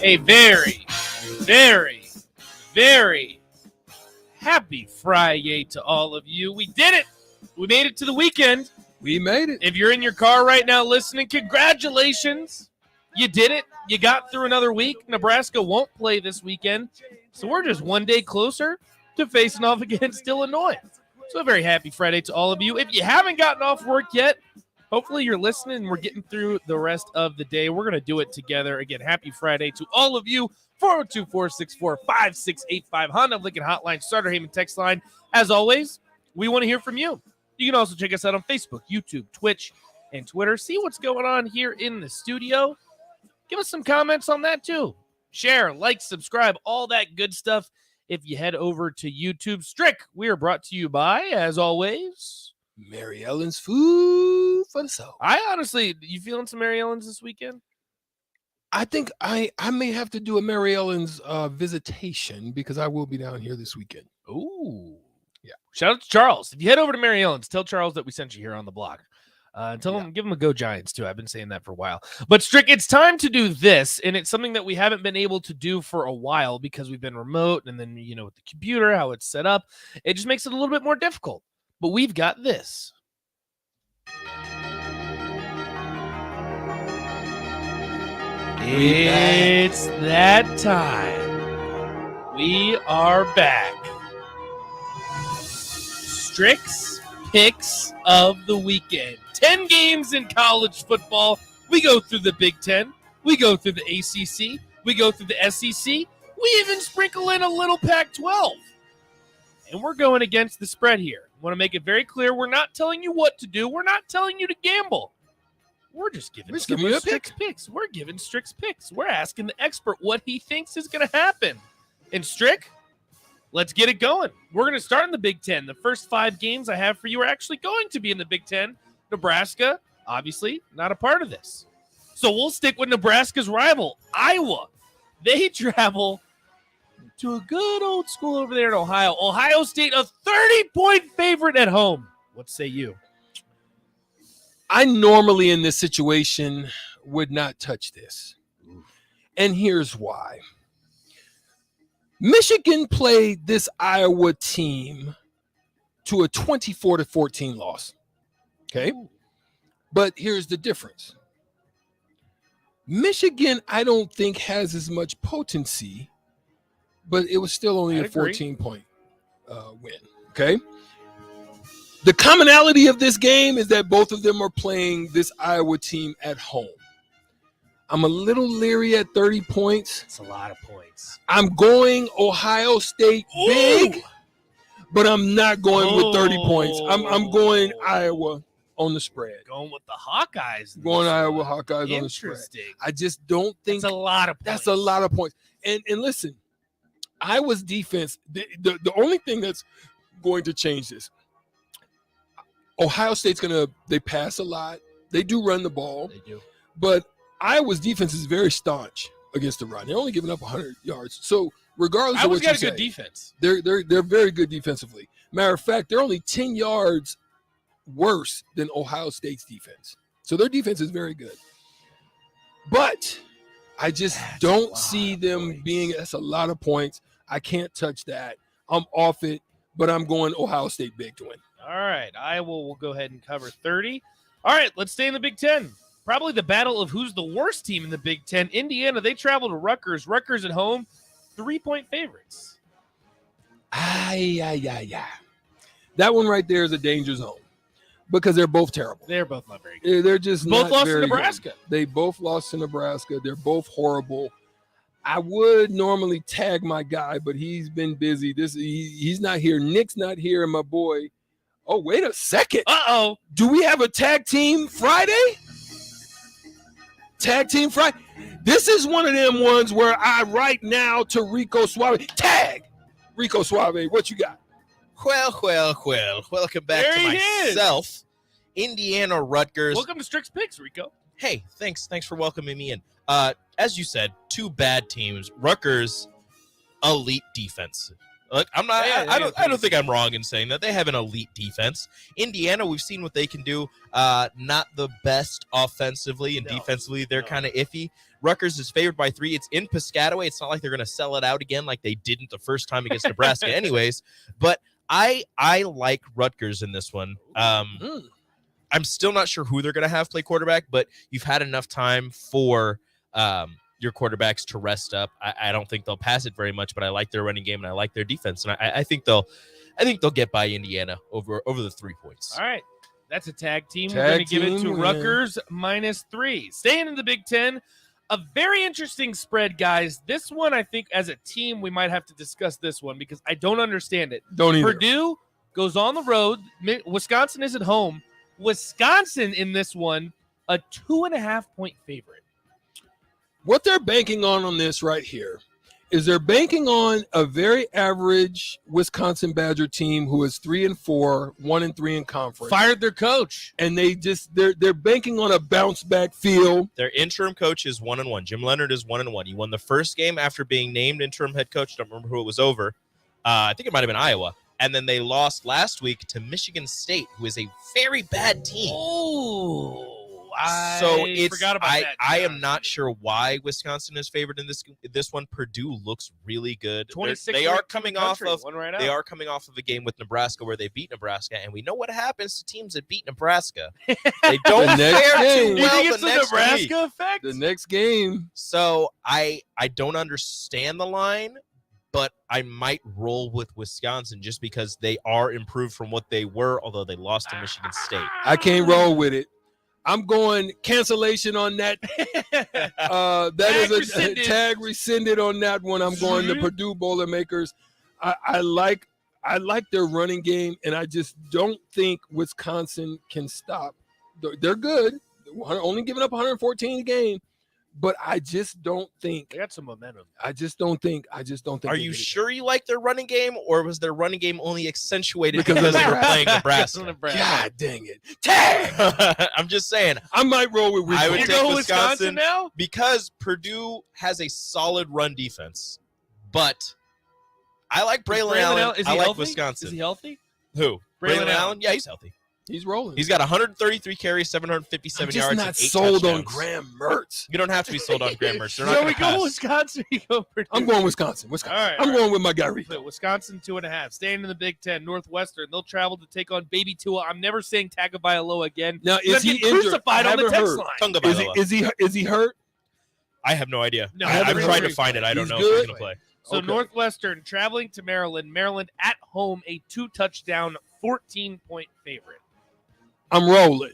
A very, very, very happy Friday to all of you. We did it. We made it to the weekend. We made it. If you're in your car right now listening, congratulations. You did it. You got through another week. Nebraska won't play this weekend, so we're just one day closer to facing off against Illinois. So a very happy Friday to all of you. If you haven't gotten off work yet, hopefully you're listening and we're getting through the rest of the day. We're going to do it together. Again, happy Friday to all of you. 402-464-5685 Honda of Lincoln Hotline, Starter Heyman text line. As always, we want to hear from you. You can also check us out on Facebook, YouTube, Twitch, and Twitter. See what's going on here in the studio. Give us some comments on that too. Share, like, subscribe, all that good stuff. If you head over to YouTube, Strick, we are brought to you by, as always, Mary Ellen's Food for the Soul. I honestly, you feeling some Mary Ellen's this weekend? I think I may have to do a Mary Ellen's visitation because I will be down here this weekend. Ooh. Yeah. Shout out to Charles. If you head over to Mary Ellen's, tell Charles that we sent you here on the block. Tell him, give him a go Giants too. I've been saying that for a while. But Strick, it's time to do this, and it's something that we haven't been able to do for a while because we've been remote, and then with the computer, how it's set up, it just makes it a little bit more difficult. But we've got this. It's that time. We are back. Strick's picks of the weekend. 10 games in college football. We go through the Big Ten. We go through the ACC. We go through the SEC. We even sprinkle in a little Pac-12. And we're going against the spread here. I want to make it very clear. We're not telling you what to do. We're not telling you to gamble. We're just giving Strick's picks. We're giving Strick's picks. We're asking the expert what he thinks is going to happen. And Strick, let's get it going. We're going to start in the Big Ten. The first 5 games I have for you are actually going to be in the Big Ten. Nebraska, obviously, not a part of this. So we'll stick with Nebraska's rival, Iowa. They travel to a good old school over there in Ohio. Ohio State, a 30-point favorite at home. What say you? I normally in this situation would not touch this. And here's why. Michigan played this Iowa team to a 24-14 loss. Okay? But here's the difference. Michigan, I don't think, has as much potency, but it was still only a 14-point win. Okay? The commonality of this game is that both of them are playing this Iowa team at home. I'm a little leery at 30 points. It's a lot of points. I'm going Ohio State big, but I'm not going with 30 points. I'm going Iowa on the spread. Going with the Hawkeyes. Going Iowa Hawkeyes on the spread. I just don't think that's a lot of points. That's a lot of points. And listen, Iowa's defense, the only thing that's going to change this, Ohio State's they pass a lot. They do run the ball. They do. But Iowa's defense is very staunch against the run. They're only giving up 100 yards. So regardless of what you say, got a good defense. They're very good defensively. Matter of fact, they're only 10 yards worse than Ohio State's defense. So their defense is very good. But I just don't see them being – that's a lot of points. I can't touch that. I'm off it, but I'm going Ohio State big to win. All right. Iowa will go ahead and cover 30. All right. Let's stay in the Big Ten. Probably the battle of who's the worst team in the Big Ten. Indiana, they travel to Rutgers. Rutgers at home, 3-point favorites. That one right there is a danger zone because they're both terrible. They're both not very good. They're just both not lost to very Nebraska. Good. They both lost to Nebraska. They're both horrible. I would normally tag my guy, but he's been busy. He's not here. Nick's not here, and my boy. Oh, wait a second. Uh-oh. Do we have a tag team Friday? Tag team Friday. This is one of them ones where I right now to Rico Suave. Tag! Rico Suave, what you got? Well. Welcome back to myself. Indiana Rutgers. Welcome to Strix Picks, Rico. Hey, thanks for welcoming me in. As you said, two bad teams. Rutgers, elite defense. Look, I don't think I'm wrong in saying that. They have an elite defense. Indiana, we've seen what they can do. Not the best offensively and defensively. They're kind of iffy. Rutgers is favored by 3. It's in Piscataway. It's not like they're going to sell it out again like they didn't the first time against Nebraska anyways. But I like Rutgers in this one. I'm still not sure who they're going to have play quarterback, but you've had enough time for your quarterbacks to rest up. I don't think they'll pass it very much, but I like their running game and I like their defense, and I think they'll get by Indiana over the 3 points. All right, that's a tag team. We're going to give it to Rutgers -3. Staying in the Big Ten, a very interesting spread, guys. This one, I think, as a team, we might have to discuss this one because I don't understand it. Don't either. Purdue goes on the road. Wisconsin is at home. Wisconsin in this one, a 2.5-point favorite. What they're banking on this right here is they're banking on a very average Wisconsin Badger team who is 3-4, 1-3 in conference. Fired their coach, and they're banking on a bounce back feel. Their interim coach is 1-1. Jim Leonard is 1-1. He won the first game after being named interim head coach. Don't remember who it was over. I think it might have been Iowa. And then they lost last week to Michigan State, who is a very bad team. Oh. I forgot about that. I am not sure why Wisconsin is favored in this one. Purdue looks really good. They are coming off of a game with Nebraska where they beat Nebraska, and we know what happens to teams that beat Nebraska. They don't fare too well the next week. Effect? The next game. So I don't understand the line, but I might roll with Wisconsin just because they are improved from what they were, although they lost to Michigan State. I can't roll with it. I'm going cancellation on that. That is a tag rescinded on that one. I'm going the Purdue Boilermakers. I like their running game, and I just don't think Wisconsin can stop. They're good. They're only giving up 114 a game, but I just don't think they got some momentum. I just don't think. Are you sure you like their running game, or was their running game only accentuated because they were playing Nebraska? God dang it! Tag! I'm just saying. I might roll with Rico. I would take Wisconsin now because Purdue has a solid run defense, but I like Braylon Allen. Is he I like healthy? Wisconsin. Is he healthy? Who? Braylon Allen? Yeah, he's healthy. He's rolling. He's got 133 carries, I'm 757 just yards, not and 8 sold on touchdowns. Graham Mertz. You don't have to be sold on Graham Mertz. They're not So gonna we pass. go Wisconsin. We go Purdue. I'm going Wisconsin. All right, I'm all going with my guy Rico. So Wisconsin 2.5. Staying in the Big Ten, Northwestern. They'll travel to take on Baby Tua. I'm never saying Tagovailoa again. Now, I'm is he getting injured? crucified I on the haven't text heard. line. Tagovailoa. Is he hurt? I have no idea. No, I'm he's trying to injured. find it. I don't He's know good? if he's going to play. So Okay. Northwestern traveling to Maryland. Maryland at home, a 2-touchdown, 14-point favorite. I'm rolling.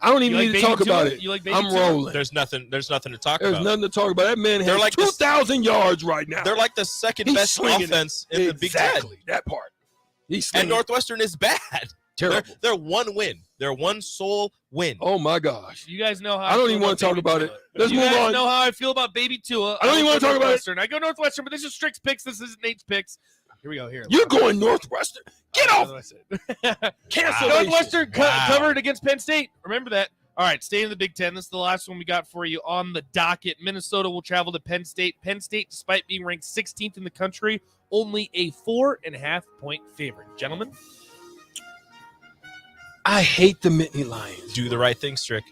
I don't even You like need to Baby talk Tua? about it. You like Baby I'm Tua? rolling. There's nothing to talk There's about. nothing to talk about. That man They're has like the- 2,000 yards right now. They're like the second He's best swinging it. offense in the Big Ten. Exactly, that part. He's And swinging. Northwestern is bad. Terrible. They're one win. They're one sole win. Oh my gosh. You guys know how I don't feel even want about to talk Baby about Tua. it. Let's you move guys on. know how I feel about Baby Tua. I don't even go want to talk about it. Northwestern. I go Northwestern, but this is Strick's picks. This isn't Nate's picks. Here we go. Here. You're going Northwestern. Get off. Cancellation. Northwestern Wow. covered against Penn State. Remember that. All right, stay in the Big Ten. This is the last one we got for you on the docket. Minnesota will travel to Penn State. Penn State, despite being ranked 16th in the country, only a 4.5-point favorite. Gentlemen, I hate the Nittany Lions. Do the right thing, Strick.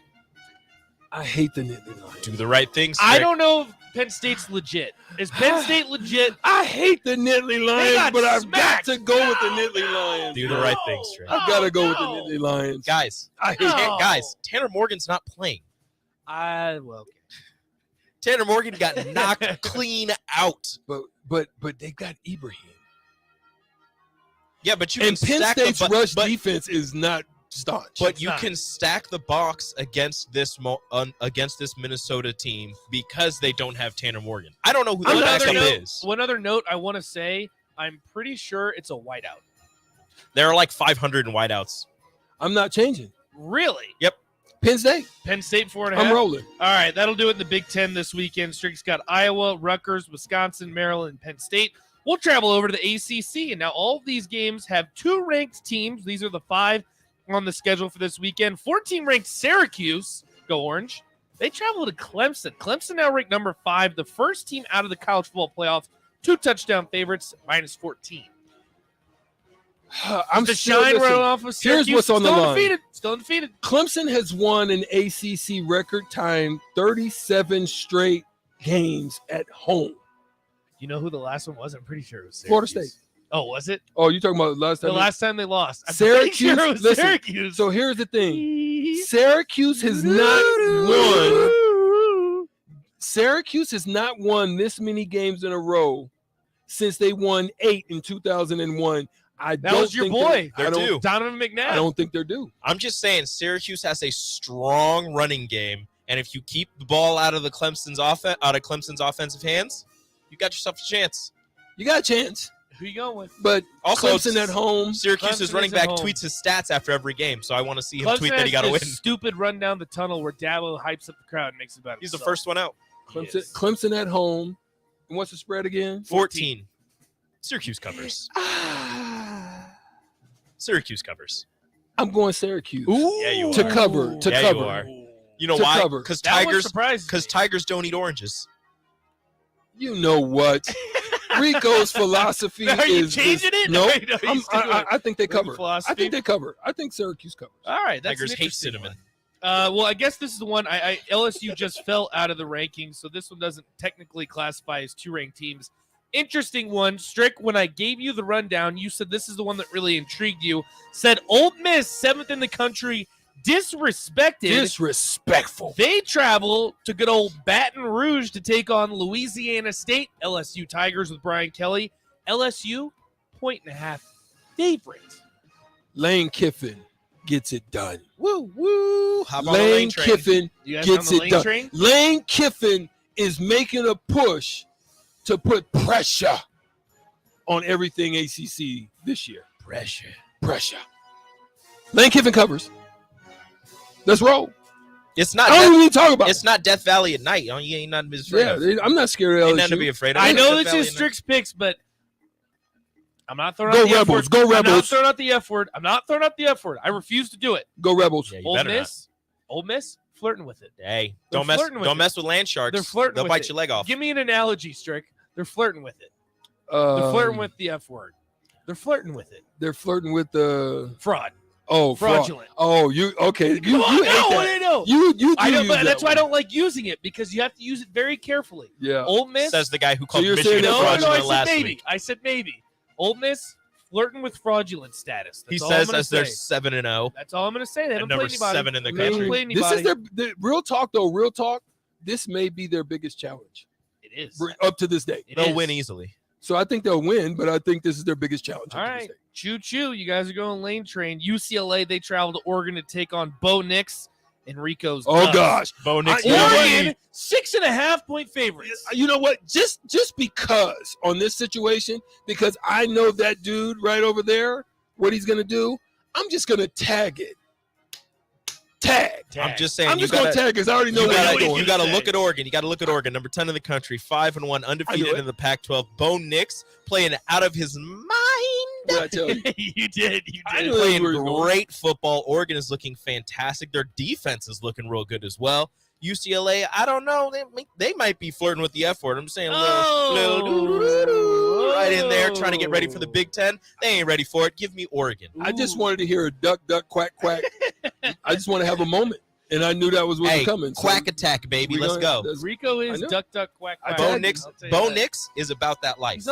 I hate the Nittany Lions. Do the right thing, Strick. I don't know if Penn State's legit. Is Penn State legit? I hate the Nittany Lions, got but I've smacked. got to go with the Nittany Lions. Do the right thing, Strick. I've got to go with no. the Nittany Lions. Guys, I hate guys, Tanner Morgan's not playing. Well, Tanner Morgan got knocked clean out. But they got Ibrahim. Yeah, but you And can Penn stack State's the rush defense is not staunch. But you can stack the box against this Minnesota team because they don't have Tanner Morgan. I don't know who the backup is. One other note I want to say, I'm pretty sure it's a whiteout. There are like 500 in wideouts. I'm not changing. Really? Yep. Penn State. Penn State 4.5. I'm rolling. All right, that'll do it in the Big Ten this weekend. Strick's got Iowa, Rutgers, Wisconsin, Maryland, and Penn State. We'll travel over to the ACC, and now all of these games have 2 ranked teams. These are the 5 on the schedule for this weekend. 14-ranked Syracuse, go Orange. They travel to Clemson. Clemson now ranked number 5, the first team out of the college football playoffs. 2-touchdown favorites, -14. I'm The still, shine listen, running off of Syracuse. Here's what's on the Still line. undefeated. Still undefeated. Clemson has won an ACC record time 37 straight games at home. You know who the last one was? I'm pretty sure it was Florida Syracuse. State. Oh, was it? Oh, you talking about last time? The last time they lost. I'm pretty Syracuse. sure it was Listen, Syracuse. so here's the thing. Syracuse has not won. Syracuse has not won this many games in a row since they won 8 in 2001. That was your boy. They're due. Donovan McNabb. I don't think they're due. I'm just saying Syracuse has a strong running game, and if you keep the ball out of Clemson's offensive hands, you got yourself a chance. You got a chance. Who you going with? But Also, Clemson at home. Syracuse's Clemson running is at back home. tweets his stats after every game, so I want to see him Clemson tweet that he has got to win. this stupid run down the tunnel where Dabo hypes up the crowd and makes it about He's the himself. first one out. Clemson at home. And what's the spread again? 14. Syracuse covers. Syracuse covers. I'm going Syracuse. Yeah, you to are. cover. To yeah, cover. you are. You know To why? cover. Because That one tigers. surprises Because tigers don't eat oranges. You know what? Rico's philosophy Are you is changing it? No, No, you're sticking with I think they Rico cover. I philosophy? think they cover. I think Syracuse covers. All right, that's Tigers an hate interesting cinnamon. one. Well, I guess this is the one. LSU just fell out of the rankings, so this one doesn't technically classify as 2 ranked teams. Interesting one, Strick. When I gave you the rundown, you said this is the one that really intrigued you. Said Ole Miss, 7th in the country, disrespected. Disrespectful. They travel to good old Baton Rouge to take on Louisiana State. LSU Tigers with Brian Kelly. LSU, 1.5 favorite. Lane Kiffin gets it done. Woo, woo. Hop on the Lane lane train. Kiffin You guys gets on the it Lane done. train? Lane Kiffin is making a push to put pressure on everything ACC this year. Pressure. Lane Kiffin covers. Let's roll. It's not. I don't even need to talk about It's not Death Valley at night. You ain't nothing to be afraid of. I'm not scared of Ain't LSU. nothing to be afraid of. I know Death this Valley is at night. Strick's picks, but I'm not throwing Go out the Rebels, F word. go I'm not Rebels. throwing out the F word. I'm not throwing out the F word. I refuse to do it. Go Rebels. Yeah, you Ole better Miss, Ole Miss, flirting with it. Hey, They're don't mess. flirting with Don't it. mess with land sharks. They're flirting They'll with bite it. your leg off. Give me an analogy, Strick. They're flirting with it. They're flirting with the F word. They're flirting with it. They're flirting with the Fraud. Oh, fraudulent. Oh, you okay? You Come on, you hate no, that. I know. You do I know, use but that that's why I one. don't like using it because you have to use it very carefully. Yeah. Ole Miss Says the guy who So called you're Michigan saying that- No, fraudulent I said last maybe. week. I said maybe. Ole Miss flirting with fraudulent status. He That's all I'm says gonna as they're say. 7-0. That's all I'm going to say. They haven't number played anybody. 7 in the They haven't country. played This is anybody. their real talk though. Real talk. This may be their biggest challenge It is. up to this day. It They'll is. win easily. So I think they'll win, but I think this is their biggest challenge. All up to this right. day. Choo choo. You guys are going lane train. UCLA, they travel to Oregon to take on Bo Nix. Enrico's Oh Ducks. gosh. Bo Nix. You know what? Oregon, 6.5 point favorites. You know what? Just because on this situation, because I know that dude right over there, what he's gonna do, I'm just gonna tag it. Tag. I'm just saying. I'm you just gonna gotta- tag because I already know You where gotta, he's going. you gotta look at Oregon. You gotta look at Oregon, number 10 in the country, 5-1, undefeated in the Pac-12. Bo Nix playing out of his mind. What I tell you? You did. You I did. knew Playing where he was going. great football. Oregon is looking fantastic. Their defense is looking real good as well. UCLA, I don't know. They might be flirting with the F word. I'm saying a little doo-doo-doo-doo right in there, trying to get ready for the Big Ten. They ain't ready for it. Give me Oregon. I just wanted to hear a duck, duck, quack, quack. I just want to have a moment, and I knew that was what was Hey, coming. So quack attack, baby. we're Let's gonna- go. that's- Rico is I know. duck, duck, quack, quack. Bo I'll Nix, tell you Bo that. Nix is about that life. He's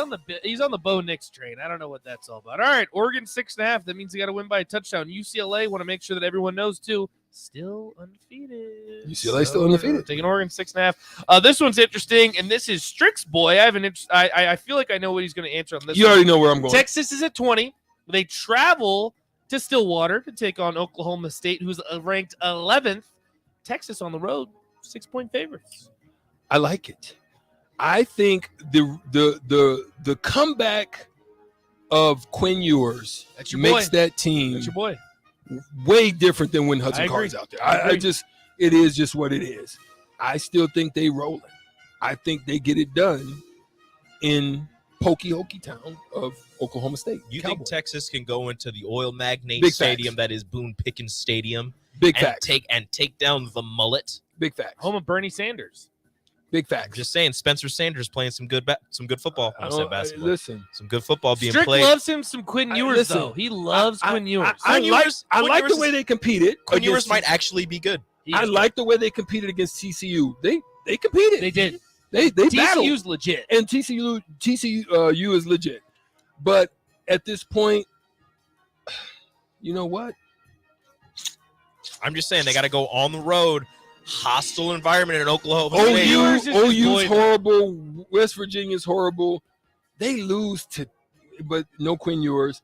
on the Bo Nix train. I don't know what that's all about. All right, Oregon 6.5. That means they got to win by a touchdown. UCLA want to make sure that everyone knows too. Still undefeated. UCLA still undefeated. Taking Oregon 6.5. This one's interesting, and this is Strick's boy. I have an I feel like I know what he's going to answer on this. You one. already know where I'm going. Texas is at 20. They travel to Stillwater to take on Oklahoma State, who's ranked 11th. Texas on the road, 6-point favorites. I like it. I think the comeback of Quinn Ewers That's your makes boy. that team That's your boy. way different than when I Hudson agree. Card's out there. I I agree. just it is just what it is. I still think they rolling. I think they get it done in Pokey Hokey town of Oklahoma State. You Cowboys. think Texas can go into the oil magnate Big stadium facts. that is Boone Pickens Stadium Big and facts. take down the mullet? Big facts. Home of Bernie Sanders. Big I'm facts. just saying, Spencer Sanders playing some good football. I said basketball. Listen, Some good football being Strick played. loves him some Quinn Ewers, listen, though. He loves Quinn Ewers. I Quinn like Ewers- I Quinn like Ewers the way is- they competed. Quinn Ewers against might actually be good. I like the way they competed against TCU. They competed. They did. They battled. TCU's legit. And TCU is legit. But at this point, you know what? I'm just saying they got to go on the road, hostile environment in Oklahoma. Quinn Ewers is his OU's boy, horrible. West Virginia's horrible. They lose to, but no Quinn Ewers.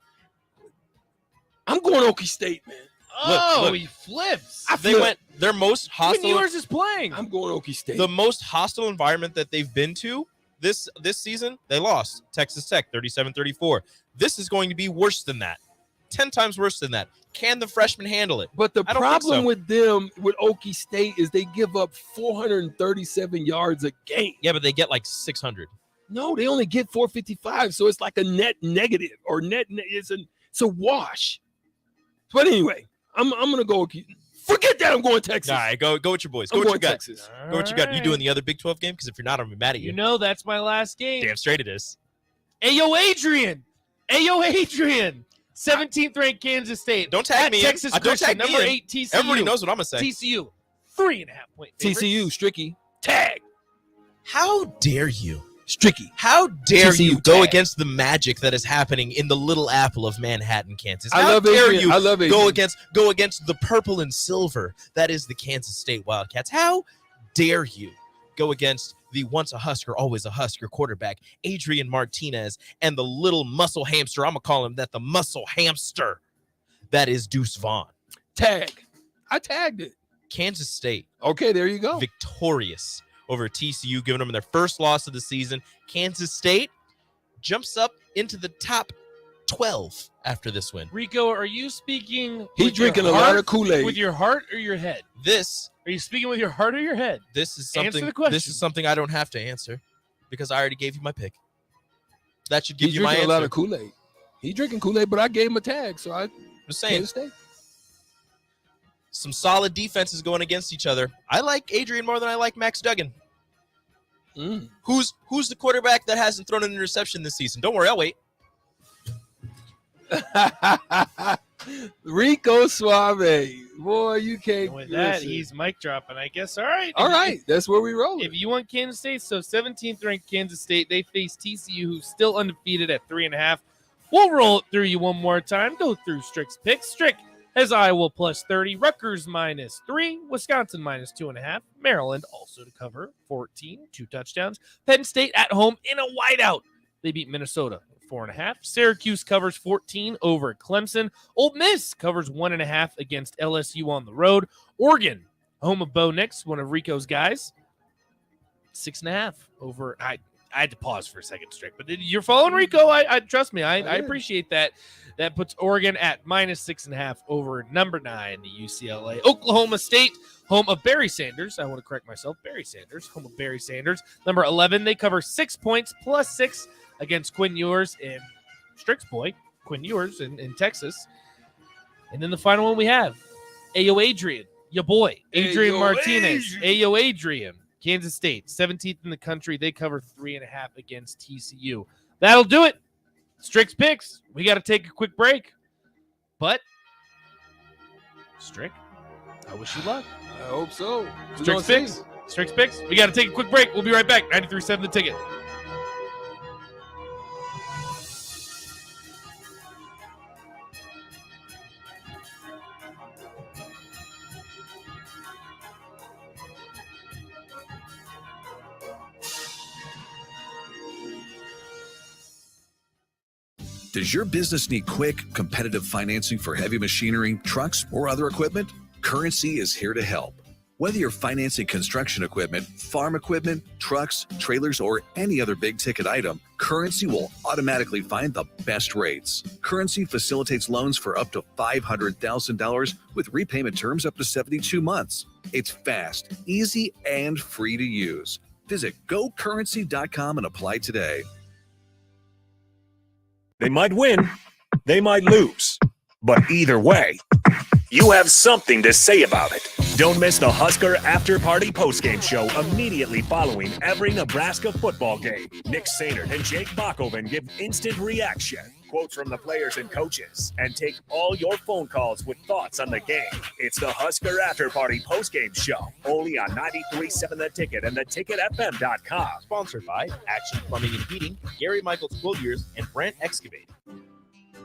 I'm going Okie State, man. Oh, look. he flips. I They flip. went their most Quinn hostile. Ewers is playing. I'm going Okie State. The most hostile environment that they've been to this season, they lost Texas Tech 37-34. This is going to be worse than that. 10 times worse than that. Can the freshmen handle it? But the I don't think problem so. with them, with Okie State, is they give up 437 yards a game. Yeah, but they get like 600. No, they only get 455, so it's like a net negative or it's a wash. But anyway, I'm gonna go. Forget that. I'm going Texas. All right, go with your boys. Go I'm with your going gut. Texas. Go with your gut. You doing the other Big 12 game? Because if you're not, I'm gonna be mad at you. You know that's my last game. Damn straight it is. Ayo, Adrian. 17th ranked Kansas State. Don't tag At me in. Texas Don't Christian, tag me number in. 8 TCU. Everybody knows what I'm gonna say. TCU, 3.5 point favorites. TCU, Stricky, tag. How dare you? Stricky. How dare TCU you go tag. against the magic that is happening in the Little Apple of Manhattan, Kansas? I How love dare Adrian. you I love go Adrian. against the purple and silver that is the Kansas State Wildcats? How dare you go against the once a Husker, always a Husker quarterback, Adrian Martinez, and the little muscle hamster? I'm gonna call him that, the muscle hamster that is Deuce Vaughn. Tag. I tagged it. Kansas State Okay, there you go. victorious over TCU, giving them their first loss of the season. Kansas State jumps up into the top 12 after this win. Rico, are you speaking? He's with your drinking a lot heart- of Kool-Aid. With your heart or your head? This Are you speaking with your heart or your head? this is Answer something the question. this is something I don't have to answer because I already gave you my pick. That should give He's you my drinking answer. a lot of Kool-Aid. He's drinking Kool-Aid, but I gave him a tag, so I Just saying, Kansas State. some solid defenses going against each other. I like Adrian more than I like Max Duggan. Mm. Who's the quarterback that hasn't thrown an interception this season? Don't worry, I'll wait. Rico Suave. Boy, you can't. And with that, listen. he's mic dropping, I guess. All right. All right. That's where we roll. If you want Kansas State, so 17th ranked Kansas State, they face TCU, who's still undefeated at 3.5. We'll roll it through you one more time. Go through Strick's picks. Strick has Iowa plus 30, Rutgers minus 3, Wisconsin minus 2.5, Maryland also to cover 14, 2 touchdowns. Penn State at home in a whiteout. They beat Minnesota 4.5. Syracuse covers 14 over Clemson. Ole Miss covers 1.5 against LSU on the road. Oregon, home of Bo Nix, one of Rico's guys, 6.5 over. I had to pause for a second, Strick, but you're following Rico. I trust me. I appreciate that. That puts Oregon at minus 6.5 over number 9, the UCLA. Oklahoma State, home of Barry Sanders. I want to correct myself. Barry Sanders, home of Barry Sanders. Number 11, they cover 6 points plus 6 against Quinn Ewers in Strick's boy, Quinn Ewers in Texas. And then the final one we have, Ayo Adrian, your boy, Adrian Martinez. Ayo Adrian, Kansas State, 17th in the country. They cover 3.5 against TCU. That'll do it. Strick's picks. We got to take a quick break. But, Strick, I wish you luck. I hope so. Strick's picks. Strick's picks. We got to take a quick break. We'll be right back. 93.7 The Ticket. Does your business need quick, competitive financing for heavy machinery, trucks, or other equipment? Currency is here to help. Whether you're financing construction equipment, farm equipment, trucks, trailers, or any other big-ticket item, Currency will automatically find the best rates. Currency facilitates loans for up to $500,000 with repayment terms up to 72 months. It's fast, easy, and free to use. Visit gocurrency.com and apply today. They might win, they might lose, but either way, you have something to say about it. Don't miss the Husker After Party postgame show immediately following every Nebraska football game. Nick Sainert and Jake Bachhoven give instant reaction, quotes from the players and coaches, and take all your phone calls with thoughts on the game. It's the Husker After Party postgame show, only on 93.7 The Ticket and theticketfm.com. Sponsored by Action Plumbing and Heating, Gary Michaels Quilliers, and Brent Excavating.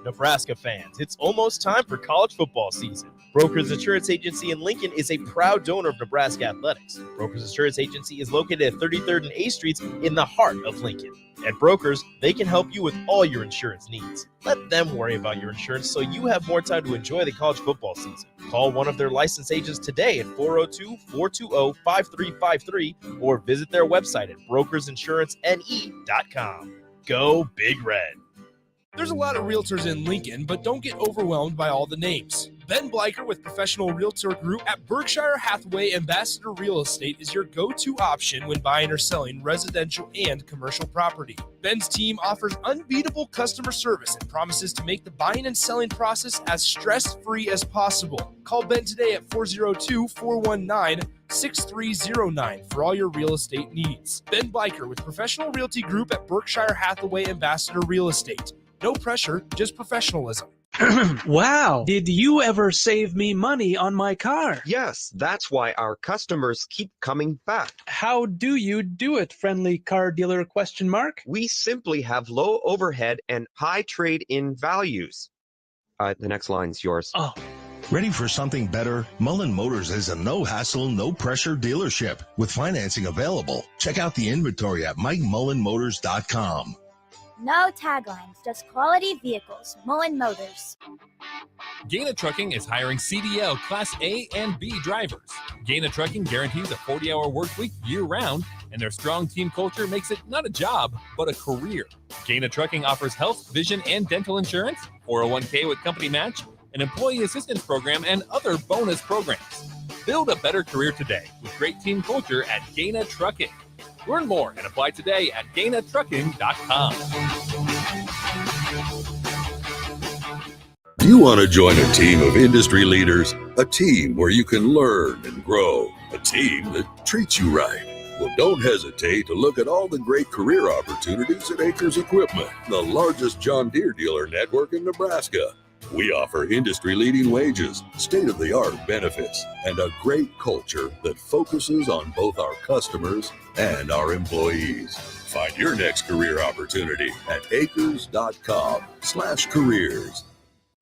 Nebraska fans, it's almost time for college football season. Brokers Insurance Agency in Lincoln is a proud donor of Nebraska athletics. Brokers Insurance Agency is located at 33rd and A Streets in the heart of Lincoln. At Brokers, they can help you with all your insurance needs. Let them worry about your insurance so you have more time to enjoy the college football season. Call one of their licensed agents today at 402-420-5353 or visit their website at brokersinsurancene.com. Go Big Red. There's a lot of realtors in Lincoln, but don't get overwhelmed by all the names. Ben Bleicher with Professional Realtor Group at Berkshire Hathaway Ambassador Real Estate is your go-to option when buying or selling residential and commercial property. Ben's team offers unbeatable customer service and promises to make the buying and selling process as stress-free as possible. Call Ben today at 402-419-6309 for all your real estate needs. Ben Bleicher with Professional Realty Group at Berkshire Hathaway Ambassador Real Estate. No pressure, just professionalism. Wow. Did you ever save me money on my car? Yes, that's why our customers keep coming back. How do you do it, friendly car dealer ? We simply have low overhead and high trade-in values. The next line's yours. Oh. Ready for something better? Mullen Motors is a no-hassle, no-pressure dealership with financing available. Check out the inventory at MikeMullenMotors.com. No taglines, just quality vehicles. Mullen Motors. Gaina Trucking is hiring CDL Class A and B drivers. Gaina Trucking guarantees a 40-hour work week year-round, and their strong team culture makes it not a job, but a career. Gaina Trucking offers health, vision, and dental insurance, 401k with company match, an employee assistance program, and other bonus programs. Build a better career today with great team culture at Gaina Trucking. Learn more and apply today at GainaTrucking.com. Do you want to join a team of industry leaders? A team where you can learn and grow? A team that treats you right? Well, don't hesitate to look at all the great career opportunities at Acres Equipment, the largest John Deere dealer network in Nebraska. We offer industry-leading wages, state-of-the-art benefits, and a great culture that focuses on both our customers and our employees. Find your next career opportunity at acres.com/careers.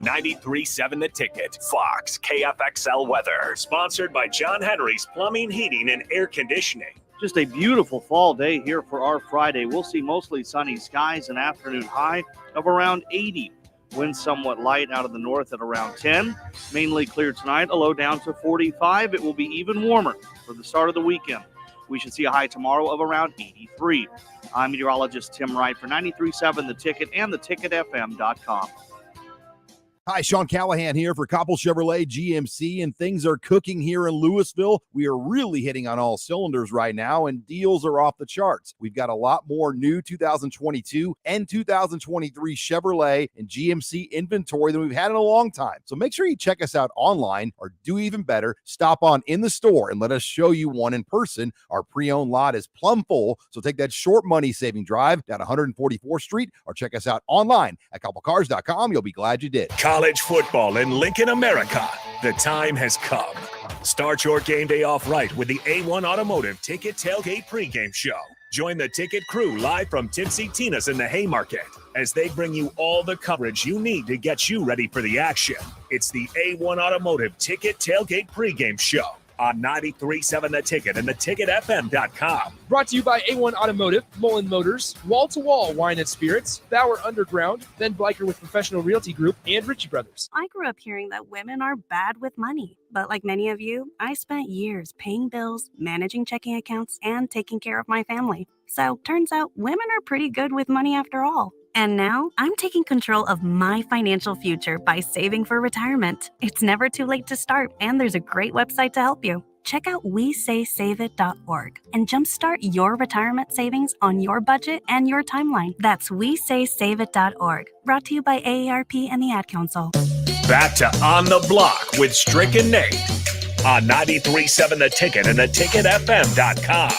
93.7 The Ticket, Fox, KFXL weather. Sponsored by John Henry's Plumbing, Heating, and Air Conditioning. Just a beautiful fall day here for our Friday. We'll see mostly sunny skies, an afternoon high of around 80. Winds somewhat light out of the north at around 10. Mainly clear tonight, a low down to 45. It will be even warmer for the start of the weekend. We should see a high tomorrow of around 83. I'm meteorologist Tim Wright for 93.7 The Ticket and theticketfm.com. Hi, Sean Callahan here for Koppel Chevrolet GMC, and things are cooking here in Louisville. We are really hitting on all cylinders right now, and deals are off the charts. We've got a lot more new 2022 and 2023 Chevrolet and GMC inventory than we've had in a long time. So make sure you check us out online, or do even better, stop on in the store and let us show you one in person. Our pre-owned lot is plumb full, so take that short money-saving drive down 144th Street, or check us out online at koppelcars.com. You'll be glad you did. College football in Lincoln, America. The time has come. Start your game day off right with the A1 Automotive Ticket Tailgate pregame show. Join the Ticket crew live from Tipsy Tina's in the Haymarket as they bring you all the coverage you need to get you ready for the action. It's the A1 Automotive Ticket Tailgate pregame show on 93.7 The Ticket and theticketfm.com. Brought to you by A1 Automotive, Mullen Motors, Wall to Wall Wine and Spirits, Bauer Underground, Ben Bleicher with Professional Realty Group, and Ritchie Brothers. I grew up hearing that women are bad with money. But like many of you, I spent years paying bills, managing checking accounts, and taking care of my family. So turns out women are pretty good with money after all. And now I'm taking control of my financial future by saving for retirement. It's never too late to start, and there's a great website to help you. Check out WeSaySaveIt.org and jumpstart your retirement savings on your budget and your timeline. That's WeSaySaveIt.org. Brought to you by AARP and the Ad Council. Back to On the Block with Strick and Nate on 93.7 The Ticket and theticketfm.com.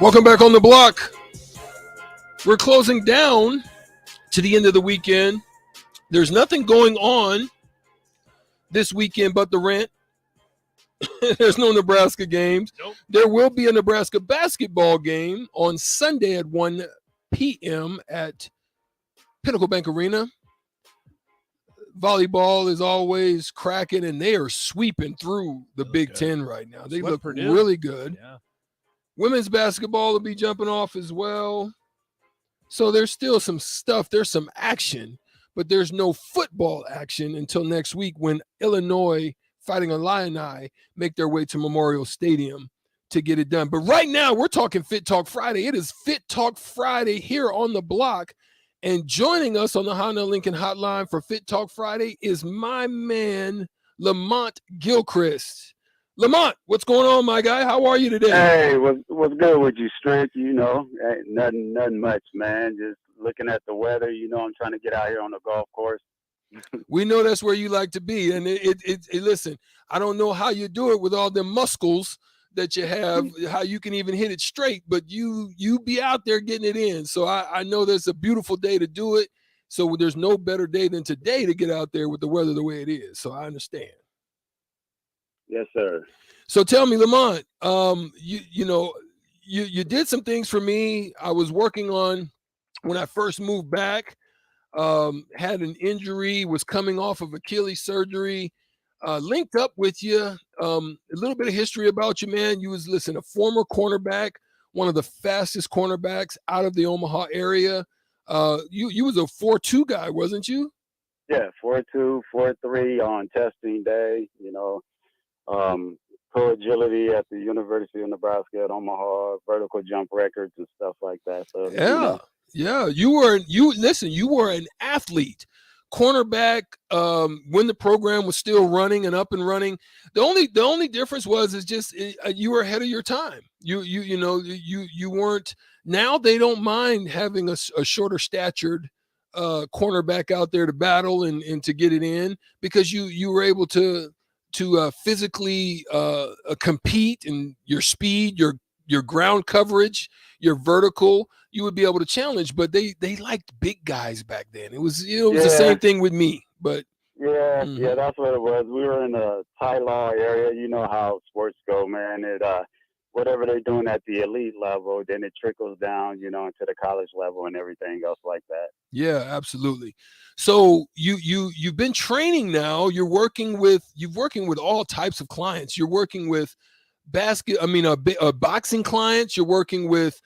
Welcome back on the block. We're closing down to the end of the weekend. There's nothing going on this weekend but the rent. There's no Nebraska games. Nope. There will be a Nebraska basketball game on Sunday at 1 p.m. at Pinnacle Bank Arena. Volleyball is always cracking, and they are sweeping through the Big Ten right now. They look really good. Yeah. Women's basketball will be jumping off as well. So there's still some stuff. There's some action, but there's no football action until next week when Illinois Fighting Illini make their way to Memorial Stadium to get it done. But right now, we're talking Fit Talk Friday. It is Fit Talk Friday here on the block. And joining us on the Honda Lincoln Hotline for Fit Talk Friday is my man, Lamont Gilchrist. Lamont, what's going on, my guy? How are you today? Hey, what's good with you, Strick? You know, nothing much, man. Just looking at the weather. You know, I'm trying to get out here on the golf course. We know that's where you like to be. And listen, I don't know how you do it with all them muscles that you have, how you can even hit it straight, but you be out there getting it in. So I know there's a beautiful day to do it. So there's no better day than today to get out there with the weather the way it is. So I understand. Yes, sir. So tell me, Lamont, you did some things for me. I was working on when I first moved back, had an injury, was coming off of Achilles surgery, linked up with you. A little bit of history about you, man. You was, a former cornerback, one of the fastest cornerbacks out of the Omaha area. You was a 4.2 guy, wasn't you? Yeah, 4.2, 4.3 on testing day, pro agility at the University of Nebraska at Omaha, vertical jump records and stuff like that. So yeah, you were an athlete, cornerback, when the program was still running and up and running. The only difference was you were ahead of your time. You weren't. Now they don't mind having a shorter statured cornerback out there to battle and to get it in, because you were able to to physically compete in your speed, your ground coverage, your vertical, you would be able to challenge. But they liked big guys back then. It was the same thing with me. But yeah, that's what it was. We were in the Thai law area. You know how sports go, man. It whatever they're doing at the elite level, then it trickles down, into the college level and everything else like that. Yeah, absolutely. So you've been training now. You're working with all types of clients. You're working with boxing clients. You're working with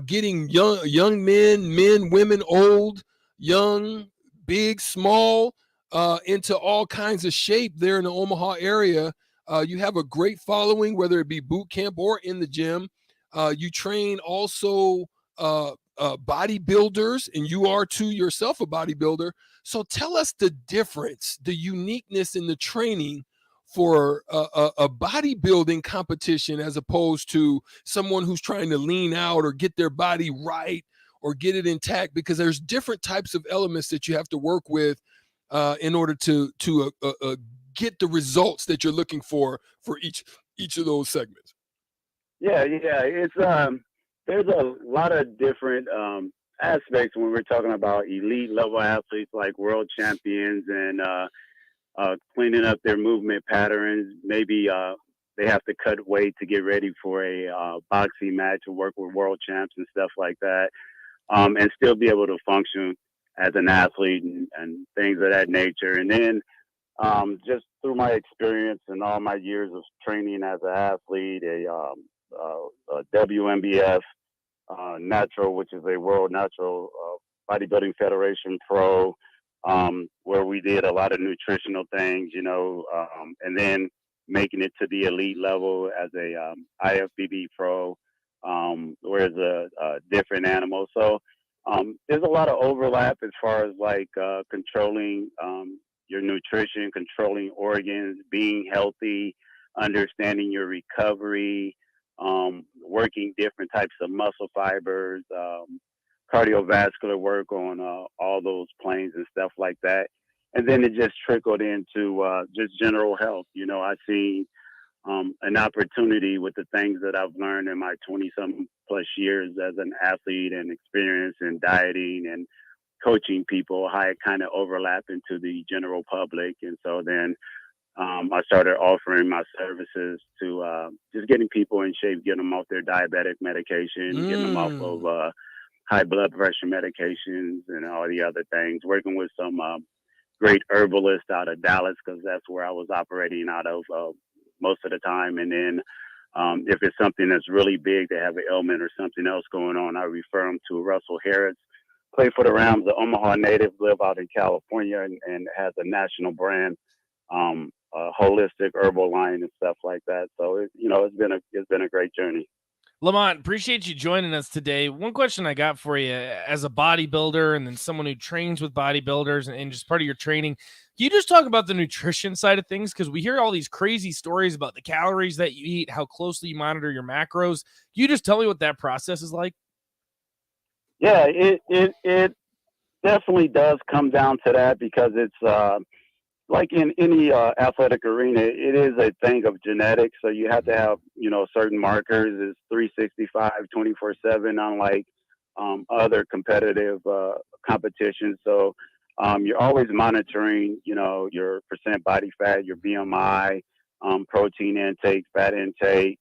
getting young men, women, old, young, big, small, into all kinds of shape there in the Omaha area. You have a great following, whether it be boot camp or in the gym. You train also bodybuilders, and you are too yourself a bodybuilder. So tell us the difference, the uniqueness in the training for a bodybuilding competition as opposed to someone who's trying to lean out or get their body right or get it intact, because there's different types of elements that you have to work with in order to get the results that you're looking for each of those segments. Yeah, it's there's a lot of different aspects when we're talking about elite level athletes like world champions and cleaning up their movement patterns. Maybe they have to cut weight to get ready for a boxing match or work with world champs and stuff like that, and still be able to function as an athlete and things of that nature. And then just through my experience and all my years of training as an athlete, a WNBF natural, which is a World Natural Bodybuilding Federation pro, where we did a lot of nutritional things, and then making it to the elite level as a IFBB pro, where it's a different animal. So there's a lot of overlap as far as like controlling your nutrition, controlling organs, being healthy, understanding your recovery, working different types of muscle fibers, cardiovascular work on all those planes and stuff like that. And then it just trickled into just general health. I see an opportunity with the things that I've learned in my 20-something plus years as an athlete and experience in dieting and coaching people, how it kind of overlap into the general public. And so then I started offering my services to just getting people in shape, getting them off their diabetic medication, getting them off of high blood pressure medications and all the other things, working with some great herbalists out of Dallas, because that's where I was operating out of most of the time. And then if it's something that's really big, they have an ailment or something else going on, I refer them to Russell Harris. Play for the Rams, the Omaha native, live out in California, and has a national brand, holistic herbal line and stuff like that. So it's been a great journey. Lamont, appreciate you joining us today. One question I got for you, as a bodybuilder and then someone who trains with bodybuilders and just part of your training, can you just talk about the nutrition side of things? Because we hear all these crazy stories about the calories that you eat, how closely you monitor your macros. Can you just tell me what that process is like? Yeah, it definitely does come down to that, because it's like in any athletic arena, it is a thing of genetics. So you have to have, certain markers. It's 365, 24/7, unlike other competitive competitions. So you're always monitoring, your percent body fat, your BMI, protein intake, fat intake,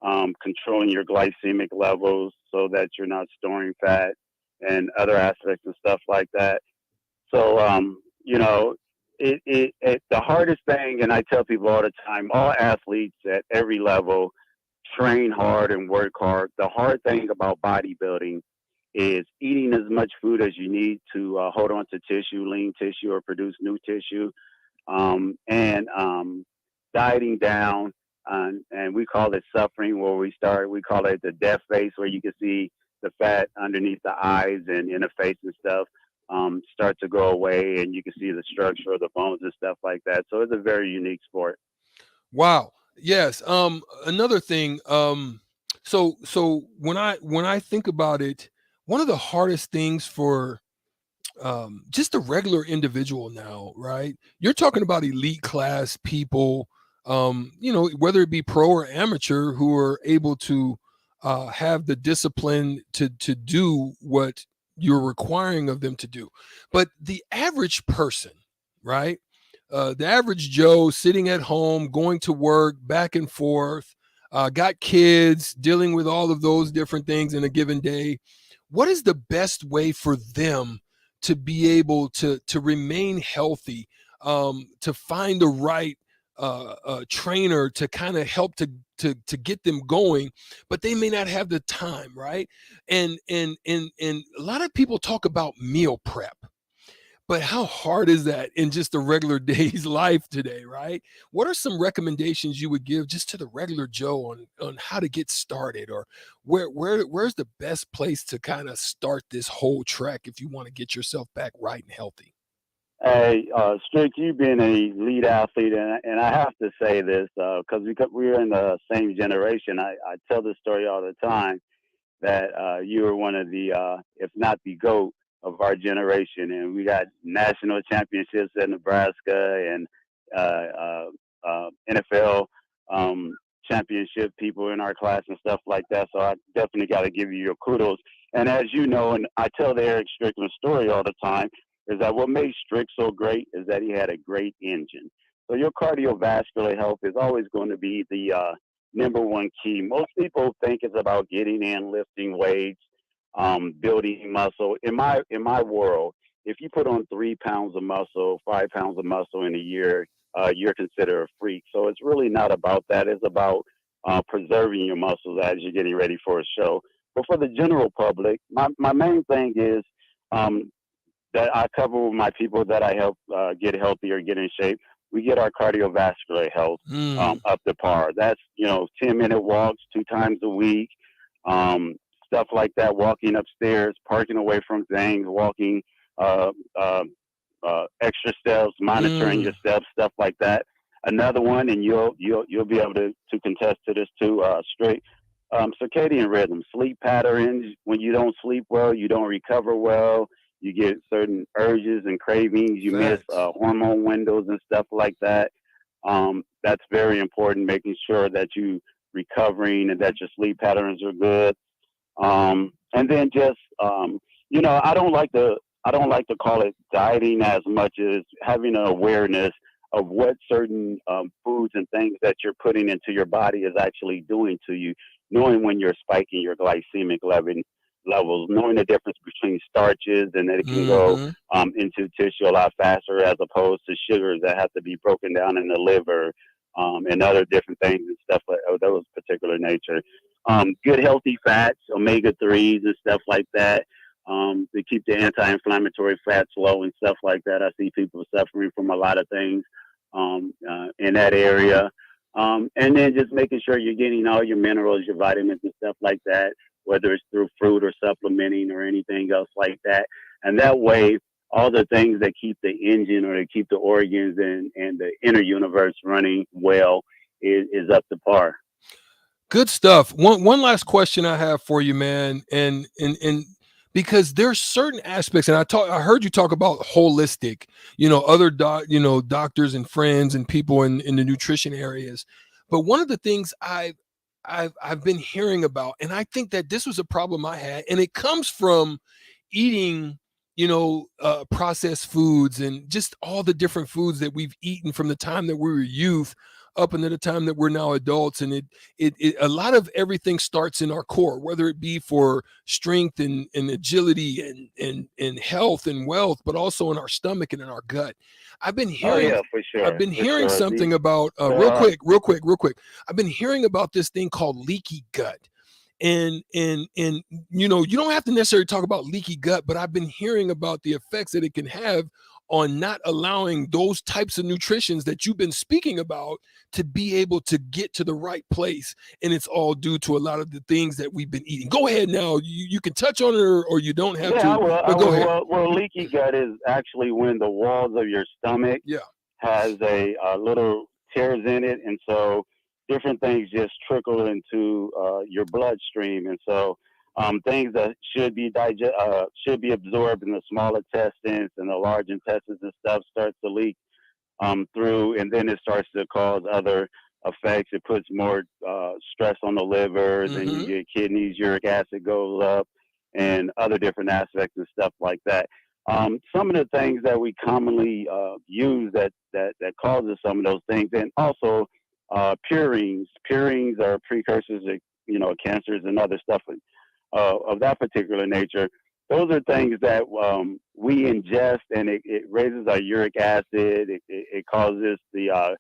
controlling your glycemic levels so that you're not storing fat and other aspects and stuff like that. So, the hardest thing, and I tell people all the time, all athletes at every level train hard and work hard. The hard thing about bodybuilding is eating as much food as you need to hold on to tissue, lean tissue, or produce new tissue, and dieting down. And we call it suffering, where we call it the death face, where you can see the fat underneath the eyes and in the face and stuff start to go away, and you can see the structure of the bones and stuff like that. So it's a very unique sport. Wow. Yes. Another thing. So when I think about it, one of the hardest things for just a regular individual now, right? You're talking about elite class people, whether it be pro or amateur, who are able to have the discipline to do what you're requiring of them to do. But the average person, right? The average Joe sitting at home, going to work, back and forth, got kids, dealing with all of those different things in a given day. What is the best way for them to be able to remain healthy, to find the right trainer to kind of help to get them going, but they may not have the time, right? And a lot of people talk about meal prep, but how hard is that in just a regular day's life today, right? What are some recommendations you would give just to the regular Joe on how to get started, or where's the best place to kind of start this whole trek if you want to get yourself back right and healthy? Hey, Strick, you've been a lead athlete, and I have to say this because we're in the same generation. I tell this story all the time that you were one of the, if not the GOAT of our generation, and we got national championships at Nebraska and NFL championship people in our class and stuff like that. So I definitely got to give you your kudos. And as you know, and I tell the Eric Strickland story all the time, is that what made Strick so great is that he had a great engine. So your cardiovascular health is always going to be the number one key. Most people think it's about getting in, lifting weights, building muscle. In my world, if you put on 3 pounds of muscle, 5 pounds of muscle in a year, you're considered a freak. So it's really not about that. It's about preserving your muscles as you're getting ready for a show. But for the general public, my main thing is that I cover with my people that I help get healthy or get in shape. We get our cardiovascular health up to par. That's 10-minute walks 2 times a week, stuff like that. Walking upstairs, parking away from things, walking extra steps, monitoring your steps, stuff like that. Another one, and you'll be able to contest to this too, Straight. Circadian rhythm, sleep patterns. When you don't sleep well, you don't recover well. You get certain urges and cravings. You miss hormone windows and stuff like that. That's very important, making sure that you recovering and that your sleep patterns are good. And then just, I don't like to call it dieting as much as having an awareness of what certain foods and things that you're putting into your body is actually doing to you, knowing when you're spiking your glycemic levels, knowing the difference between starches and that it can go into tissue a lot faster as opposed to sugars that have to be broken down in the liver and other different things and stuff of those particular nature. Good healthy fats, omega-3s and stuff like that, to keep the anti-inflammatory fats low and stuff like that. I see people suffering from a lot of things in that area. And then just making sure you're getting all your minerals, your vitamins and stuff like that, whether it's through fruit or supplementing or anything else like that. And that way, all the things that keep the engine or that keep the organs and the inner universe running well is up to par. Good stuff. One last question I have for you, man, and because there's certain aspects, and I heard you talk about holistic, other doctors and friends and people in the nutrition areas. But one of the things I've been hearing about, and I think that this was a problem I had, and it comes from eating, processed foods and just all the different foods that we've eaten from the time that we were youth up until the time that we're now adults. And it a lot of everything starts in our core, whether it be for strength and agility and health and wealth, but also in our stomach and in our gut. I've been hearing, for sure. I've been hearing something about real quick. I've been hearing about this thing called leaky gut. And you don't have to necessarily talk about leaky gut, but I've been hearing about the effects that it can have on not allowing those types of nutritions that you've been speaking about to be able to get to the right place. And it's all due to a lot of the things that we've been eating. Go ahead now. You can touch on it or you don't have to. Go ahead. Well, leaky gut is actually when the walls of your stomach has a little tears in it. And so different things just trickle into your bloodstream. And so things that should be absorbed in the small intestines and the large intestines and stuff starts to leak through, and then it starts to cause other effects. It puts more stress on the liver, then you get kidneys, uric acid goes up, and other different aspects and stuff like that. Some of the things that we commonly use that causes some of those things, and also purines. Purines are precursors to, cancers and other stuff of that particular nature. Those are things that we ingest, and it raises our uric acid. It causes the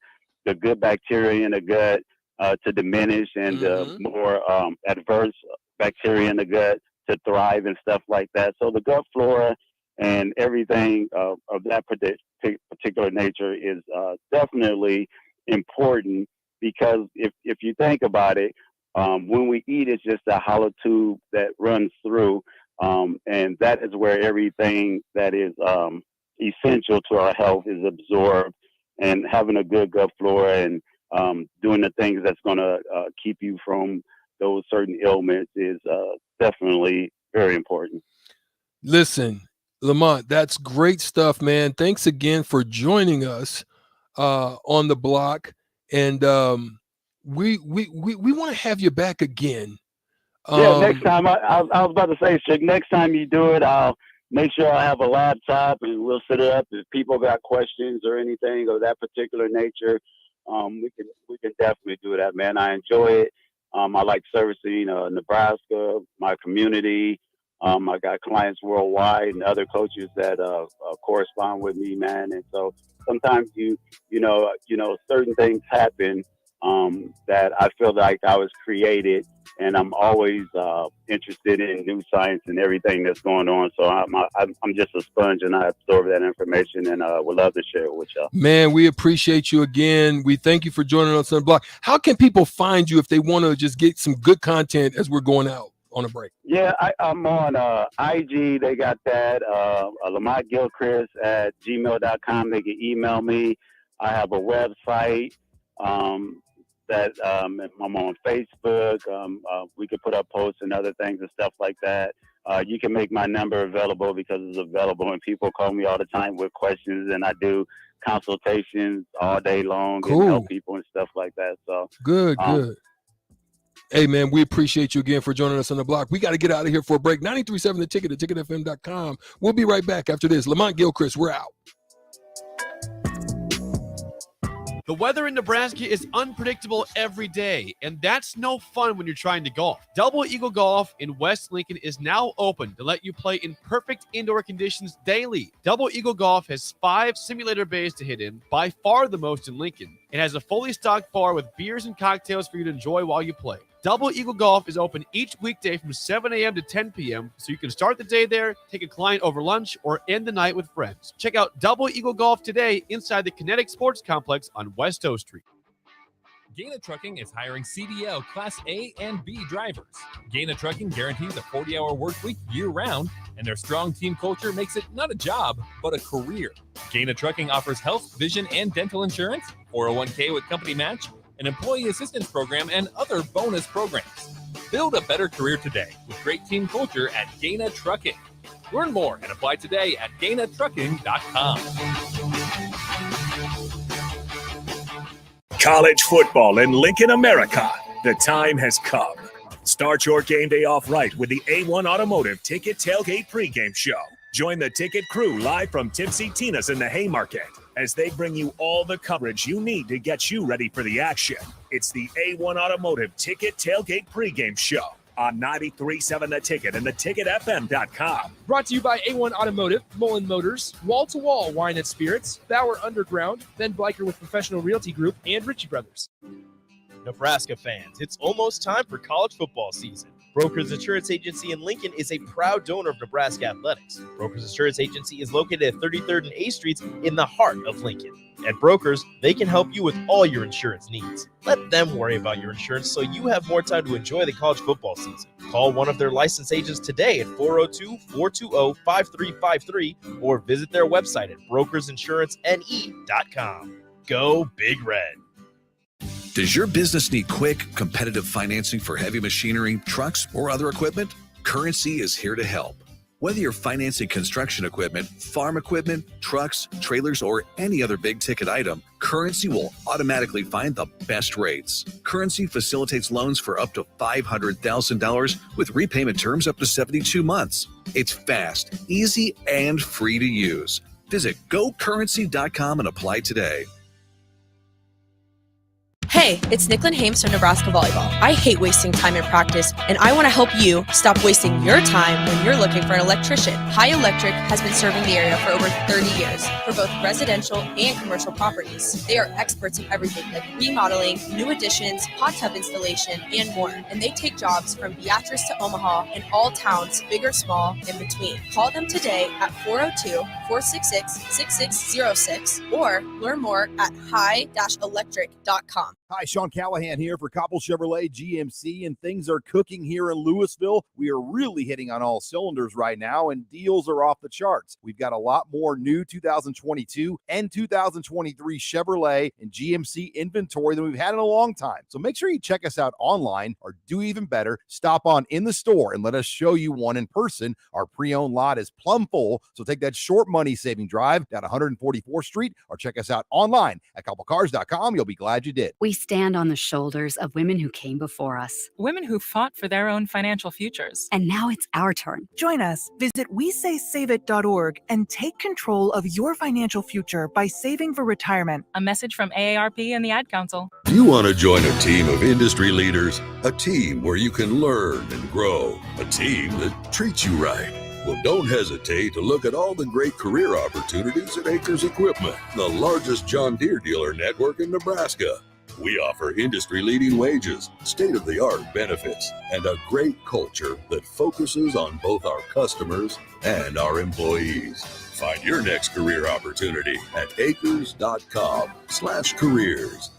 good bacteria in the gut to diminish, and the more adverse bacteria in the gut to thrive and stuff like that. So the gut flora and everything of that particular nature is definitely important, because if you think about it, when we eat, it's just a hollow tube that runs through, and that is where everything that is essential to our health is absorbed. And having a good gut flora and doing the things that's going to keep you from those certain ailments is definitely very important. Listen, Lamont, that's great stuff, man. Thanks again for joining us on the block, and we want to have you back again. Yeah, next time I was about to say, Chick, next time you do it, I'll make sure I have a laptop and we'll set it up. If people got questions or anything of that particular nature, we can definitely do that, man. I enjoy it. I like servicing Nebraska, my community. I got clients worldwide and other coaches that correspond with me, man. And so sometimes you know certain things happen that I feel like I was created, and I'm always interested in new science and everything that's going on. So I'm just a sponge, and I absorb that information, and would love to share it with y'all. Man, we appreciate you again. We thank you for joining us on the block. How can people find you if they want to just get some good content as we're going out on a break? Yeah, I'm on IG. They got that. Lamont Gilchrist at gmail.com. They can email me. I have a website that I'm on Facebook. We could put up posts and other things and stuff like that. You can make my number available because it's available, and people call me all the time with questions, and I do consultations all day long and help people and stuff like that. So good. Hey, man, we appreciate you again for joining us on the block. We got to get out of here for a break. 93.7 The Ticket, theticketfm.com. We'll be right back after this. Lamont Gilchrist, we're out. The weather in Nebraska is unpredictable every day, and that's no fun when you're trying to golf. Double Eagle Golf in West Lincoln is now open to let you play in perfect indoor conditions daily. Double Eagle Golf has 5 simulator bays to hit in, by far the most in Lincoln. It has a fully stocked bar with beers and cocktails for you to enjoy while you play. Double Eagle Golf is open each weekday from 7 a.m. to 10 p.m., so you can start the day there, take a client over lunch, or end the night with friends. Check out Double Eagle Golf today inside the Kinetic Sports Complex on West O Street. Gaina Trucking is hiring CDL Class A and B drivers. Gaina Trucking guarantees a 40-hour work week year-round, and their strong team culture makes it not a job, but a career. Gaina Trucking offers health, vision, and dental insurance, 401k with company match, an employee assistance program, and other bonus programs. Build a better career today with great team culture at Gaina Trucking. Learn more and apply today at GainaTrucking.com. College football in Lincoln, America. The time has come. Start your game day off right with the A1 Automotive Ticket Tailgate pregame show. Join the ticket crew live from Tipsy Tina's in the Haymarket as they bring you all the coverage you need to get you ready for the action. It's the A1 Automotive Ticket Tailgate pregame show on 93.7 The Ticket and theticketfm.com. Brought to you by A1 Automotive, Mullen Motors, Wall to Wall Wine and Spirits, Bauer Underground, Ben Bleicher with Professional Realty Group, and Ritchie Brothers. Nebraska fans, it's almost time for college football season. Brokers Insurance Agency in Lincoln is a proud donor of Nebraska athletics. Brokers Insurance Agency is located at 33rd and A Streets in the heart of Lincoln. At Brokers, they can help you with all your insurance needs. Let them worry about your insurance so you have more time to enjoy the college football season. Call one of their licensed agents today at 402-420-5353 or visit their website at brokersinsurancenE.com. Go Big Red. Does your business need quick, competitive financing for heavy machinery, trucks, or other equipment? Currency is here to help. Whether you're financing construction equipment, farm equipment, trucks, trailers, or any other big-ticket item, Currency will automatically find the best rates. Currency facilitates loans for up to $500,000 with repayment terms up to 72 months. It's fast, easy, and free to use. Visit GoCurrency.com and apply today. Hey, it's Nicklin Hames from Nebraska Volleyball. I hate wasting time in practice, and I want to help you stop wasting your time when you're looking for an electrician. High Electric has been serving the area for over 30 years for both residential and commercial properties. They are experts in everything like remodeling, new additions, hot tub installation, and more. And they take jobs from Beatrice to Omaha and all towns, big or small, in between. Call them today at 402-466-6606 or learn more at high-electric.com. Hi, Sean Callahan here for Copple Chevrolet GMC, and things are cooking here in Louisville. We are really hitting on all cylinders right now, and deals are off the charts. We've got a lot more new 2022 and 2023 Chevrolet and GMC inventory than we've had in a long time. So make sure you check us out online, or do even better, stop on in the store and let us show you one in person. Our pre-owned lot is plumb full, so take that short money-saving drive down 144th Street, or check us out online at copplecars.com. You'll be glad you did. We stand on the shoulders of women who came before us. Women who fought for their own financial futures. And now it's our turn. Join us. Visit WeSaySaveIt.org and take control of your financial future by saving for retirement. A message from AARP and the Ad Council. Do you want to join a team of industry leaders? A team where you can learn and grow? A team that treats you right? Well, don't hesitate to look at all the great career opportunities at Acres Equipment, the largest John Deere dealer network in Nebraska. We offer industry-leading wages, state-of-the-art benefits, and a great culture that focuses on both our customers and our employees. Find your next career opportunity at acres.com/careers.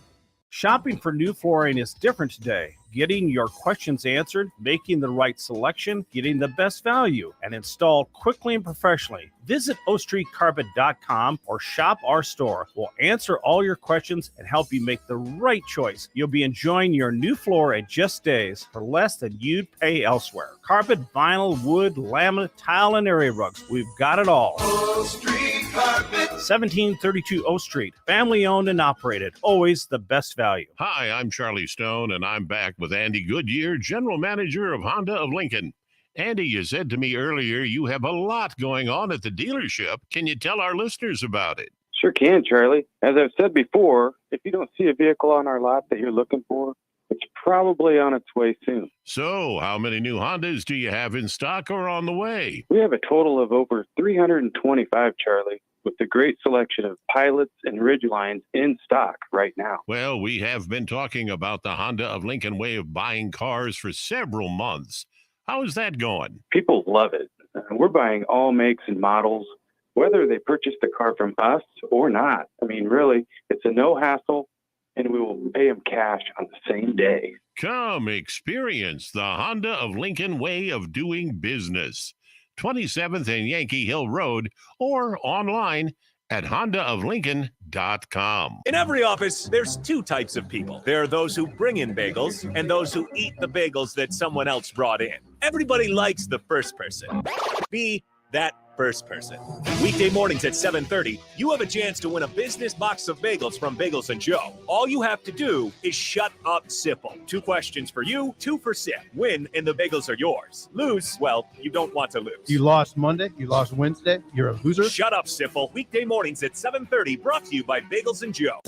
Shopping for new flooring is different today. Getting your questions answered, making the right selection, getting the best value, and installed quickly and professionally. Visit OakStreetCarpet.com or shop our store. We'll answer all your questions and help you make the right choice. You'll be enjoying your new floor in just days for less than you'd pay elsewhere. Carpet, vinyl, wood, laminate, tile, and area rugs. We've got it all. Oak Street Carpet. 1732 O Street. Family owned and operated. Always the best value. Hi, I'm Charlie Stone, and I'm back with Andy Goodyear, General Manager of Honda of Lincoln. Andy, you said to me earlier you have a lot going on at the dealership. Can you tell our listeners about it? Sure can, Charlie. As I've said before, if you don't see a vehicle on our lot that you're looking for, it's probably on its way soon. So, how many new Hondas do you have in stock or on the way? We have a total of over 325, Charlie, with a great selection of Pilots and Ridgelines in stock right now. Well, we have been talking about the Honda of Lincoln way of buying cars for several months. How is that going? People love it. We're buying all makes and models, whether they purchase the car from us or not. I mean, really, it's a no hassle, and we will pay them cash on the same day. Come experience the Honda of Lincoln way of doing business. 27th and Yankee Hill Road, or online at hondaoflincoln.com. In every office, there's two types of people. There are those who bring in bagels and those who eat the bagels that someone else brought in. Everybody likes the first person. Be that first person. Weekday mornings at 7:30, you have a chance to win a business box of bagels from Bagels & Joe. All you have to do is shut up, Sipple. 2 questions for you, 2 for Sip. Win, and the bagels are yours. Lose, well, you don't want to lose. You lost Monday, you lost Wednesday, you're a loser. Shut up, Sipple. Weekday mornings at 7:30, brought to you by Bagels & Joe.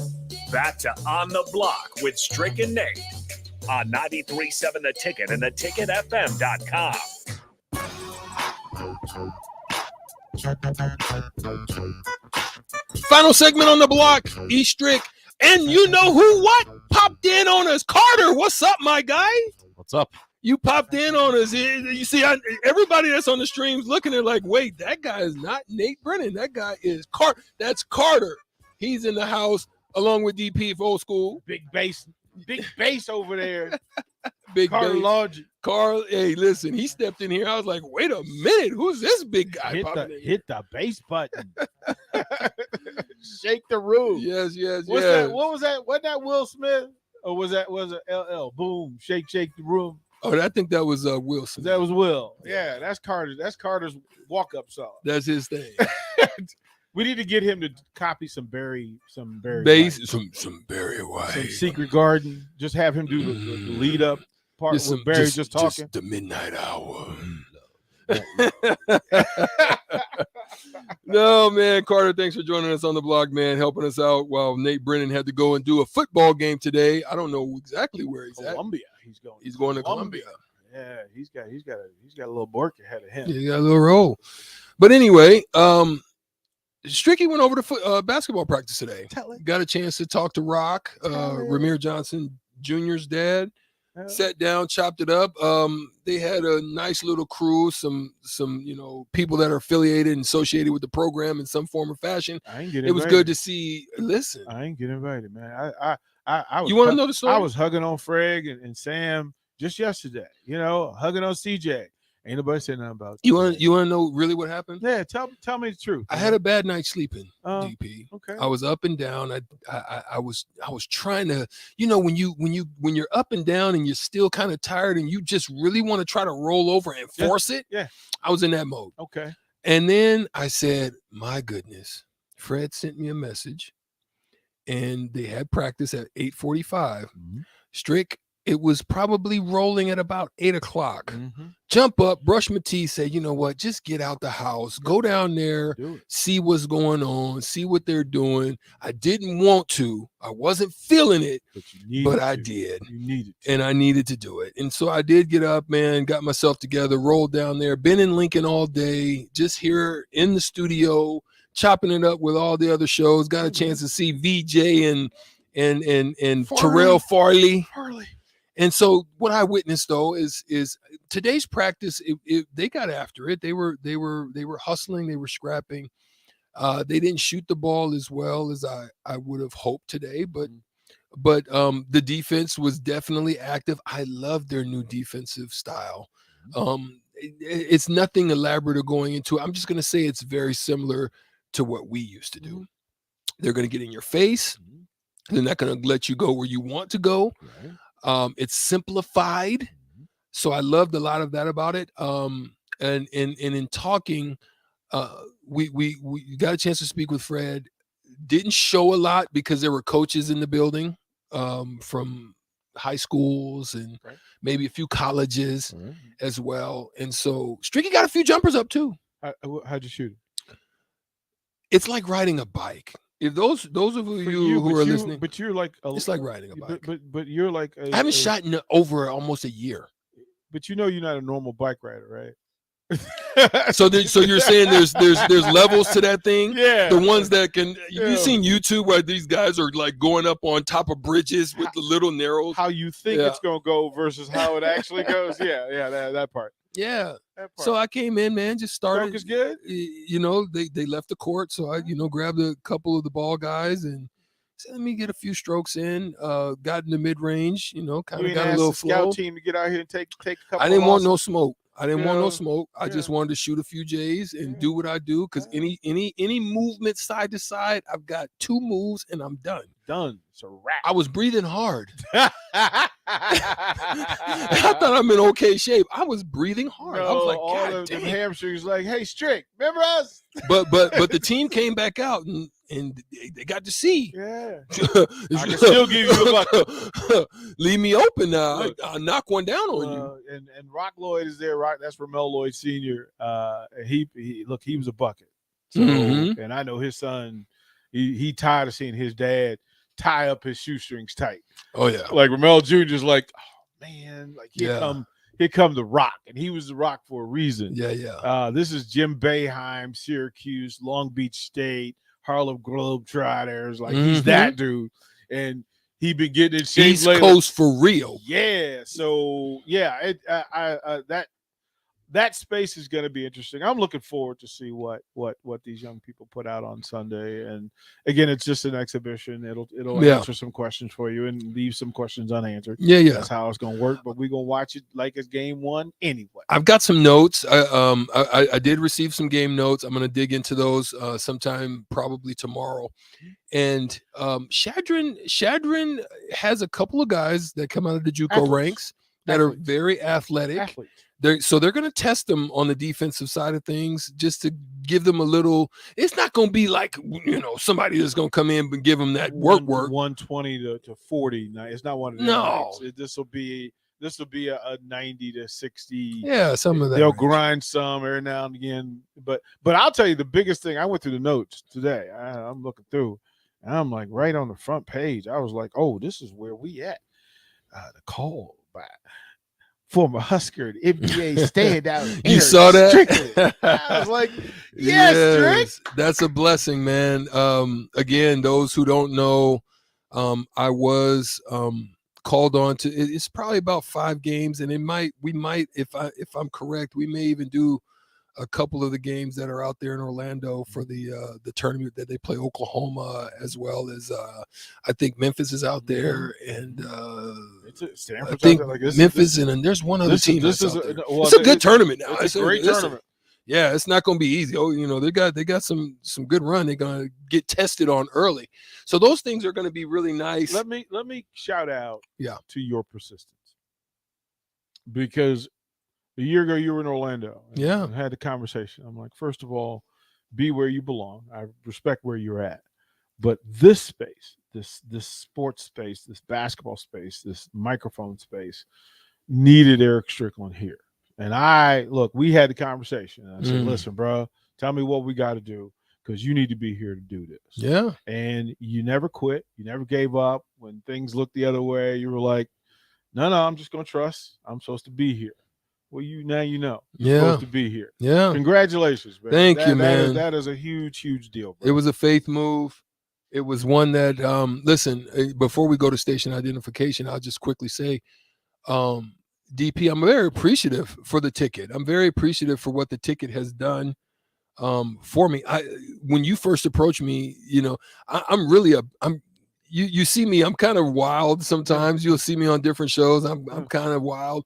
Back to On the Block with Strick and Nate on 93.7 The Ticket and theticketfm.com. Final segment on the block, Eastrick. And you know who what? Popped in on us. Carter, what's up, my guy? What's up? You popped in on us. You see, everybody that's on the streams looking at like, wait, that guy is not Nate Brennan. That guy is Carter. That's Carter. He's in the house along with DP for Old School. Big bass over there. Big Carl bass. Lodge. Carl, hey, listen, he stepped in here. I was like, wait a minute, who's this big guy? Hit the bass button. Shake the room. Yes. What's that? What was that? Wasn't that Will Smith? Or was it LL? Boom, shake the room. Oh, I think that was Wilson. That was Will. Yeah, that's Carter. That's Carter's walk-up song. That's his thing. We need to get him to copy some Barry Bass, White. some Barry White. Some Secret Garden. Just have him do the lead up part with Barry just talking. The midnight hour. No, man. Carter, thanks for joining us on the blog, man, helping us out while Nate Brennan had to go and do a football game today. I don't know exactly where he's at. Columbia. He's going to Columbia. Yeah, he's got a little work ahead of him. Yeah, he got a little role. But anyway, Stricky went over to basketball practice today. Got a chance to talk to Rock, Ramir Johnson Jr.'s dad. Sat down, chopped it up. They had a nice little crew, some people that are affiliated and associated with the program in some form or fashion. It was good to see. Listen, I ain't get invited, man. I was, you want to know the story? I was hugging on Fred and Sam just yesterday. Hugging on CJ. Ain't nobody saying nothing about you. Want to know really what happened? Yeah, tell me the truth. I had a bad night sleeping, DP. Okay. I was up and down. I was trying to, when you're up and down and you're still kind of tired and you just really want to try to roll over and force it. Yeah. I was in that mode. Okay. And then I said, my goodness, Fred sent me a message and they had practice at 8:45. Strick, it was probably rolling at about 8:00. Jump up, brush my teeth, say, you know what, just get out the house, go down there, see what's going on, see what they're doing. I didn't want to. I wasn't feeling it, but I did. You needed to. And I needed to do it. And so I did get up, man, got myself together, rolled down there, been in Lincoln all day, just here in the studio, chopping it up with all the other shows. Got a chance to see VJ and Terrell Farley. And so what I witnessed though is today's practice. They got after it. They were hustling. They were scrapping. They didn't shoot the ball as well as I would have hoped today, but the defense was definitely active. I love their new defensive style. It's nothing elaborate or going into it. I'm just going to say it's very similar to what we used to do. They're going to get in your face. They're not going to let you go where you want to go. It's simplified. So I loved a lot of that about it. And in talking, we got a chance to speak with Fred. Didn't show a lot because there were coaches in the building from high schools and maybe a few colleges as well. And so Stricky got a few jumpers up too. How'd you shoot it? It's like riding a bike. If those of you who are listening, but you're like it's like riding a bike. But you're like I haven't shot in over almost a year. But you're not a normal bike rider, right? So you're saying there's levels to that thing. Yeah. The ones that can you've seen YouTube where these guys are like going up on top of bridges with the little narrows. How you think it's gonna go versus how it actually goes. Yeah, that part. Yeah. So I came in, man, just started. Focus good. They left the court, so I grabbed a couple of the ball guys and said, let me get a few strokes in. Got in the mid range, kind of got a little the flow. scout team to get out here and take a couple. I didn't want no smoke. I just wanted to shoot a few J's and do what I do because any movement side to side, I've got 2 moves and I'm done. It's a wrap. I was breathing hard. I thought I'm in okay shape. I was breathing hard. I was like, all God of damn. the hamstrings like, hey, Strick, remember us? But the team came back out and they got to see. Yeah. I can still give you a bucket. Leave me open now. I'll knock one down on you. And Rock Lloyd is there. That's Ramel Lloyd Sr. He was a bucket. So, and I know his son, he tired of seeing his dad tie up his shoestrings tight. Oh yeah. Like Ramel Jr. is like, oh man, like here come the Rock, and he was the Rock for a reason. Yeah. This is Jim Boeheim, Syracuse, Long Beach State, Harlem Globetrotters. Like he's that dude, and he been getting in shape. East Coast for real. Yeah. So yeah, that space is going to be interesting. I'm looking forward to see what these young people put out on Sunday. And again, it's just an exhibition. It'll answer some questions for you and leave some questions unanswered. Yeah. That's how it's going to work. But we're going to watch it like it's game 1 anyway. I've got some notes. I did receive some game notes. I'm going to dig into those sometime probably tomorrow. And Shadron has a couple of guys that come out of the JUCO ranks. that are very athletic. Athletes. They're going to test them on the defensive side of things just to give them a little. It's not going to be like, somebody that's going to come in and give them that work. 120 to 40. Now, it's not one of them. No. This will be a 90 to 60. Yeah, some of that. They'll grind some every now and again. But I'll tell you the biggest thing. I went through the notes today. I'm looking through, and I'm like right on the front page. I was like, oh, this is where we at. The call by former Husker NBA standout. You saw that? Strickland. I was like, yes, Strick. That's a blessing, man. Again, those who don't know, I was called on to. It's probably about 5 games, and we might, if I'm correct, we may even do a couple of the games that are out there in Orlando for the tournament that they play Oklahoma, as well as I think Memphis is out there, and I think Memphis, and there's one other team. It's a good tournament now. It's a great tournament. Yeah, it's not going to be easy. Oh, they got some good run. They're going to get tested on early, so those things are going to be really nice. Let me shout out to your persistence, because a year ago you were in Orlando and had the conversation. I'm like, first of all, be where you belong. I respect where you're at, but this space, this sports space, this basketball space, this microphone space needed Eric Strickland here. And we had the conversation. I said, listen, bro, tell me what we got to do, because you need to be here to do this. Yeah. And you never quit. You never gave up. When things looked the other way, you were like, no, I'm just going to trust. I'm supposed to be here. Well, now you know. You're supposed to be here. Yeah. Congratulations, man. Thank you, man. That is a huge, huge deal, bro. It was a faith move. It was one that, listen, before we go to station identification, I'll just quickly say, DP, I'm very appreciative for the ticket. I'm very appreciative for what the ticket has done for me. When you first approached me, I'm really you see me, I'm kind of wild sometimes. You'll see me on different shows. I'm kind of wild,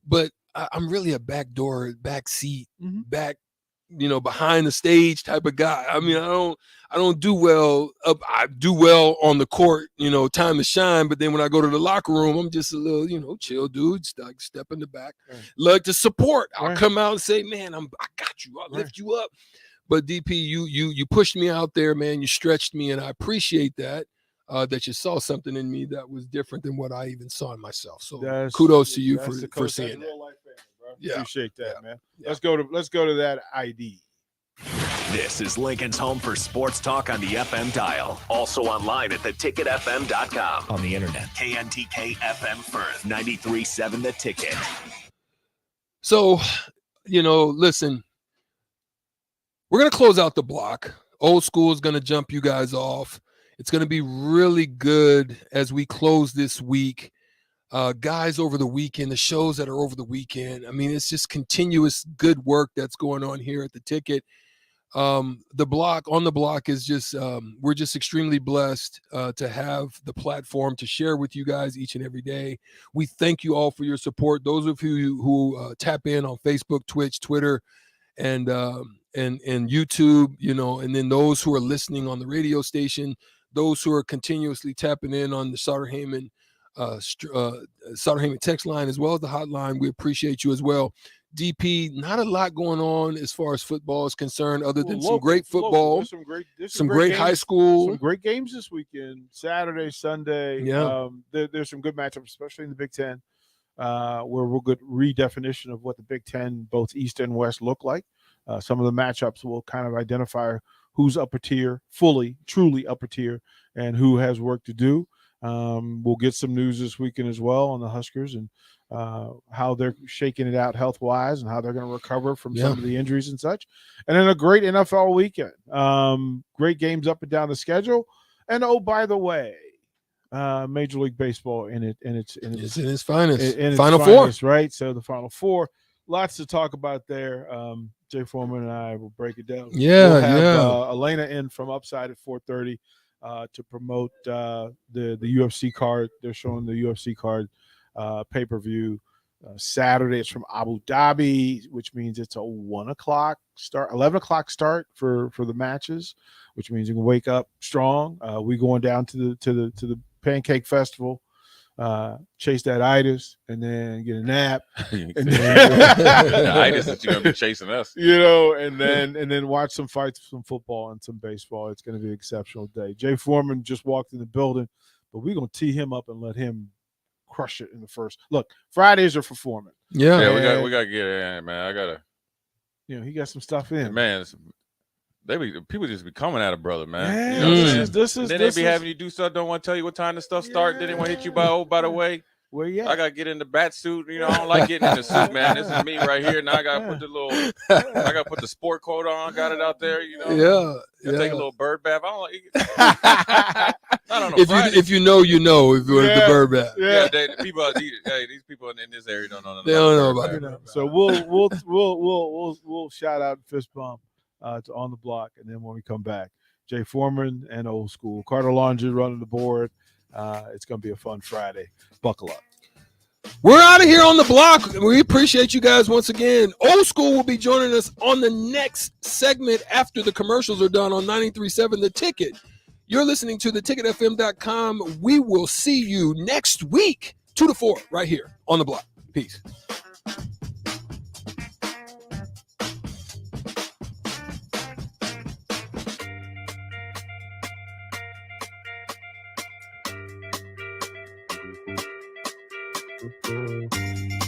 but I'm really a back seat, back, behind the stage type of guy. I mean, I don't do well up. I do well on the court, time to shine. But then when I go to the locker room, I'm just a little, chill dude, step in the back, like to support. I'll come out and say, man, I got you. I'll lift you up. But DP, you pushed me out there, man. You stretched me, and I appreciate that. That you saw something in me that was different than what I even saw in myself. So kudos to you for saying that. Yeah. Appreciate that, man. Yeah. Let's go to that ID. This is Lincoln's home for sports talk on the FM dial. Also online at theticketfm.com. On the internet. KNTK FM Firth, 93.7 The Ticket. So, listen, we're going to close out the block. Old school is going to jump you guys off. It's going to be really good as we close this week. Guys over the weekend, the shows that are over the weekend. I mean, it's just continuous good work that's going on here at the Ticket. On the block is just, we're just extremely blessed to have the platform to share with you guys each and every day. We thank you all for your support. Those of you who tap in on Facebook, Twitch, Twitter, and YouTube, and then those who are listening on the radio station, those who are continuously tapping in on the Sutter Heyman text line, as well as the hotline. We appreciate you as well. DP, not a lot going on as far as football is concerned, other than some great football, some great high school, some great games this weekend, Saturday, Sunday. Yeah, there's some good matchups, especially in the Big Ten, where we'll get redefinition of what the Big Ten, both East and West, look like. Some of the matchups will kind of identify who's upper tier, truly upper tier, and who has work to do. We'll get some news this weekend as well on the Huskers and how they're shaking it out health-wise and how they're going to recover from some of the injuries and such. And then a great NFL weekend. Great games up and down the schedule. And, oh, by the way, Major League Baseball it's in its finest. Final Four. Right? So the Final Four. Lots to talk about there. Jay Foreman and I will break it down. We'll have Elena in from Upside at 4:30. To promote the UFC card. They're showing the UFC card pay-per-view. Saturday it's from Abu Dhabi, which means it's a 11 o'clock start for the matches, which means you can wake up strong. We going down to the Pancake Festival chase that itis, and then get a nap. And The itis that you're gonna be chasing us. And then watch some fights, some football, and some baseball. It's going to be an exceptional day. Jay Foreman just walked in the building, but we're going to tee him up and let him crush it in the first. Look, Fridays are for Foreman. Yeah, we gotta get in, man. I gotta. He got some stuff in. Man, people just be coming at a brother, man. Yeah, You know what I'm saying? this is Then they be having you do stuff, don't want to tell you what time the stuff start. Then they want to hit you by the way. Where you at? I gotta get in the bat suit. I don't like getting in the suit, man. This is me right here. Now I gotta put I gotta put the sport coat on, got it out there, Take a little bird bath. I don't like I don't know. If you know, if you want the bird bath. Yeah, these people in this area don't know. They don't know about it. So we'll shout out and fist bump to On the Block, and then when we come back, Jay Foreman and Old School, Carter Laundrie running the board. It's going to be a fun Friday. Buckle up. We're out of here on the block. We appreciate you guys once again. Old School will be joining us on the next segment after the commercials are done on 93.7 The Ticket. You're listening to theticketfm.com. We will see you next week, 2 to 4, right here on the block. Peace. Thank you.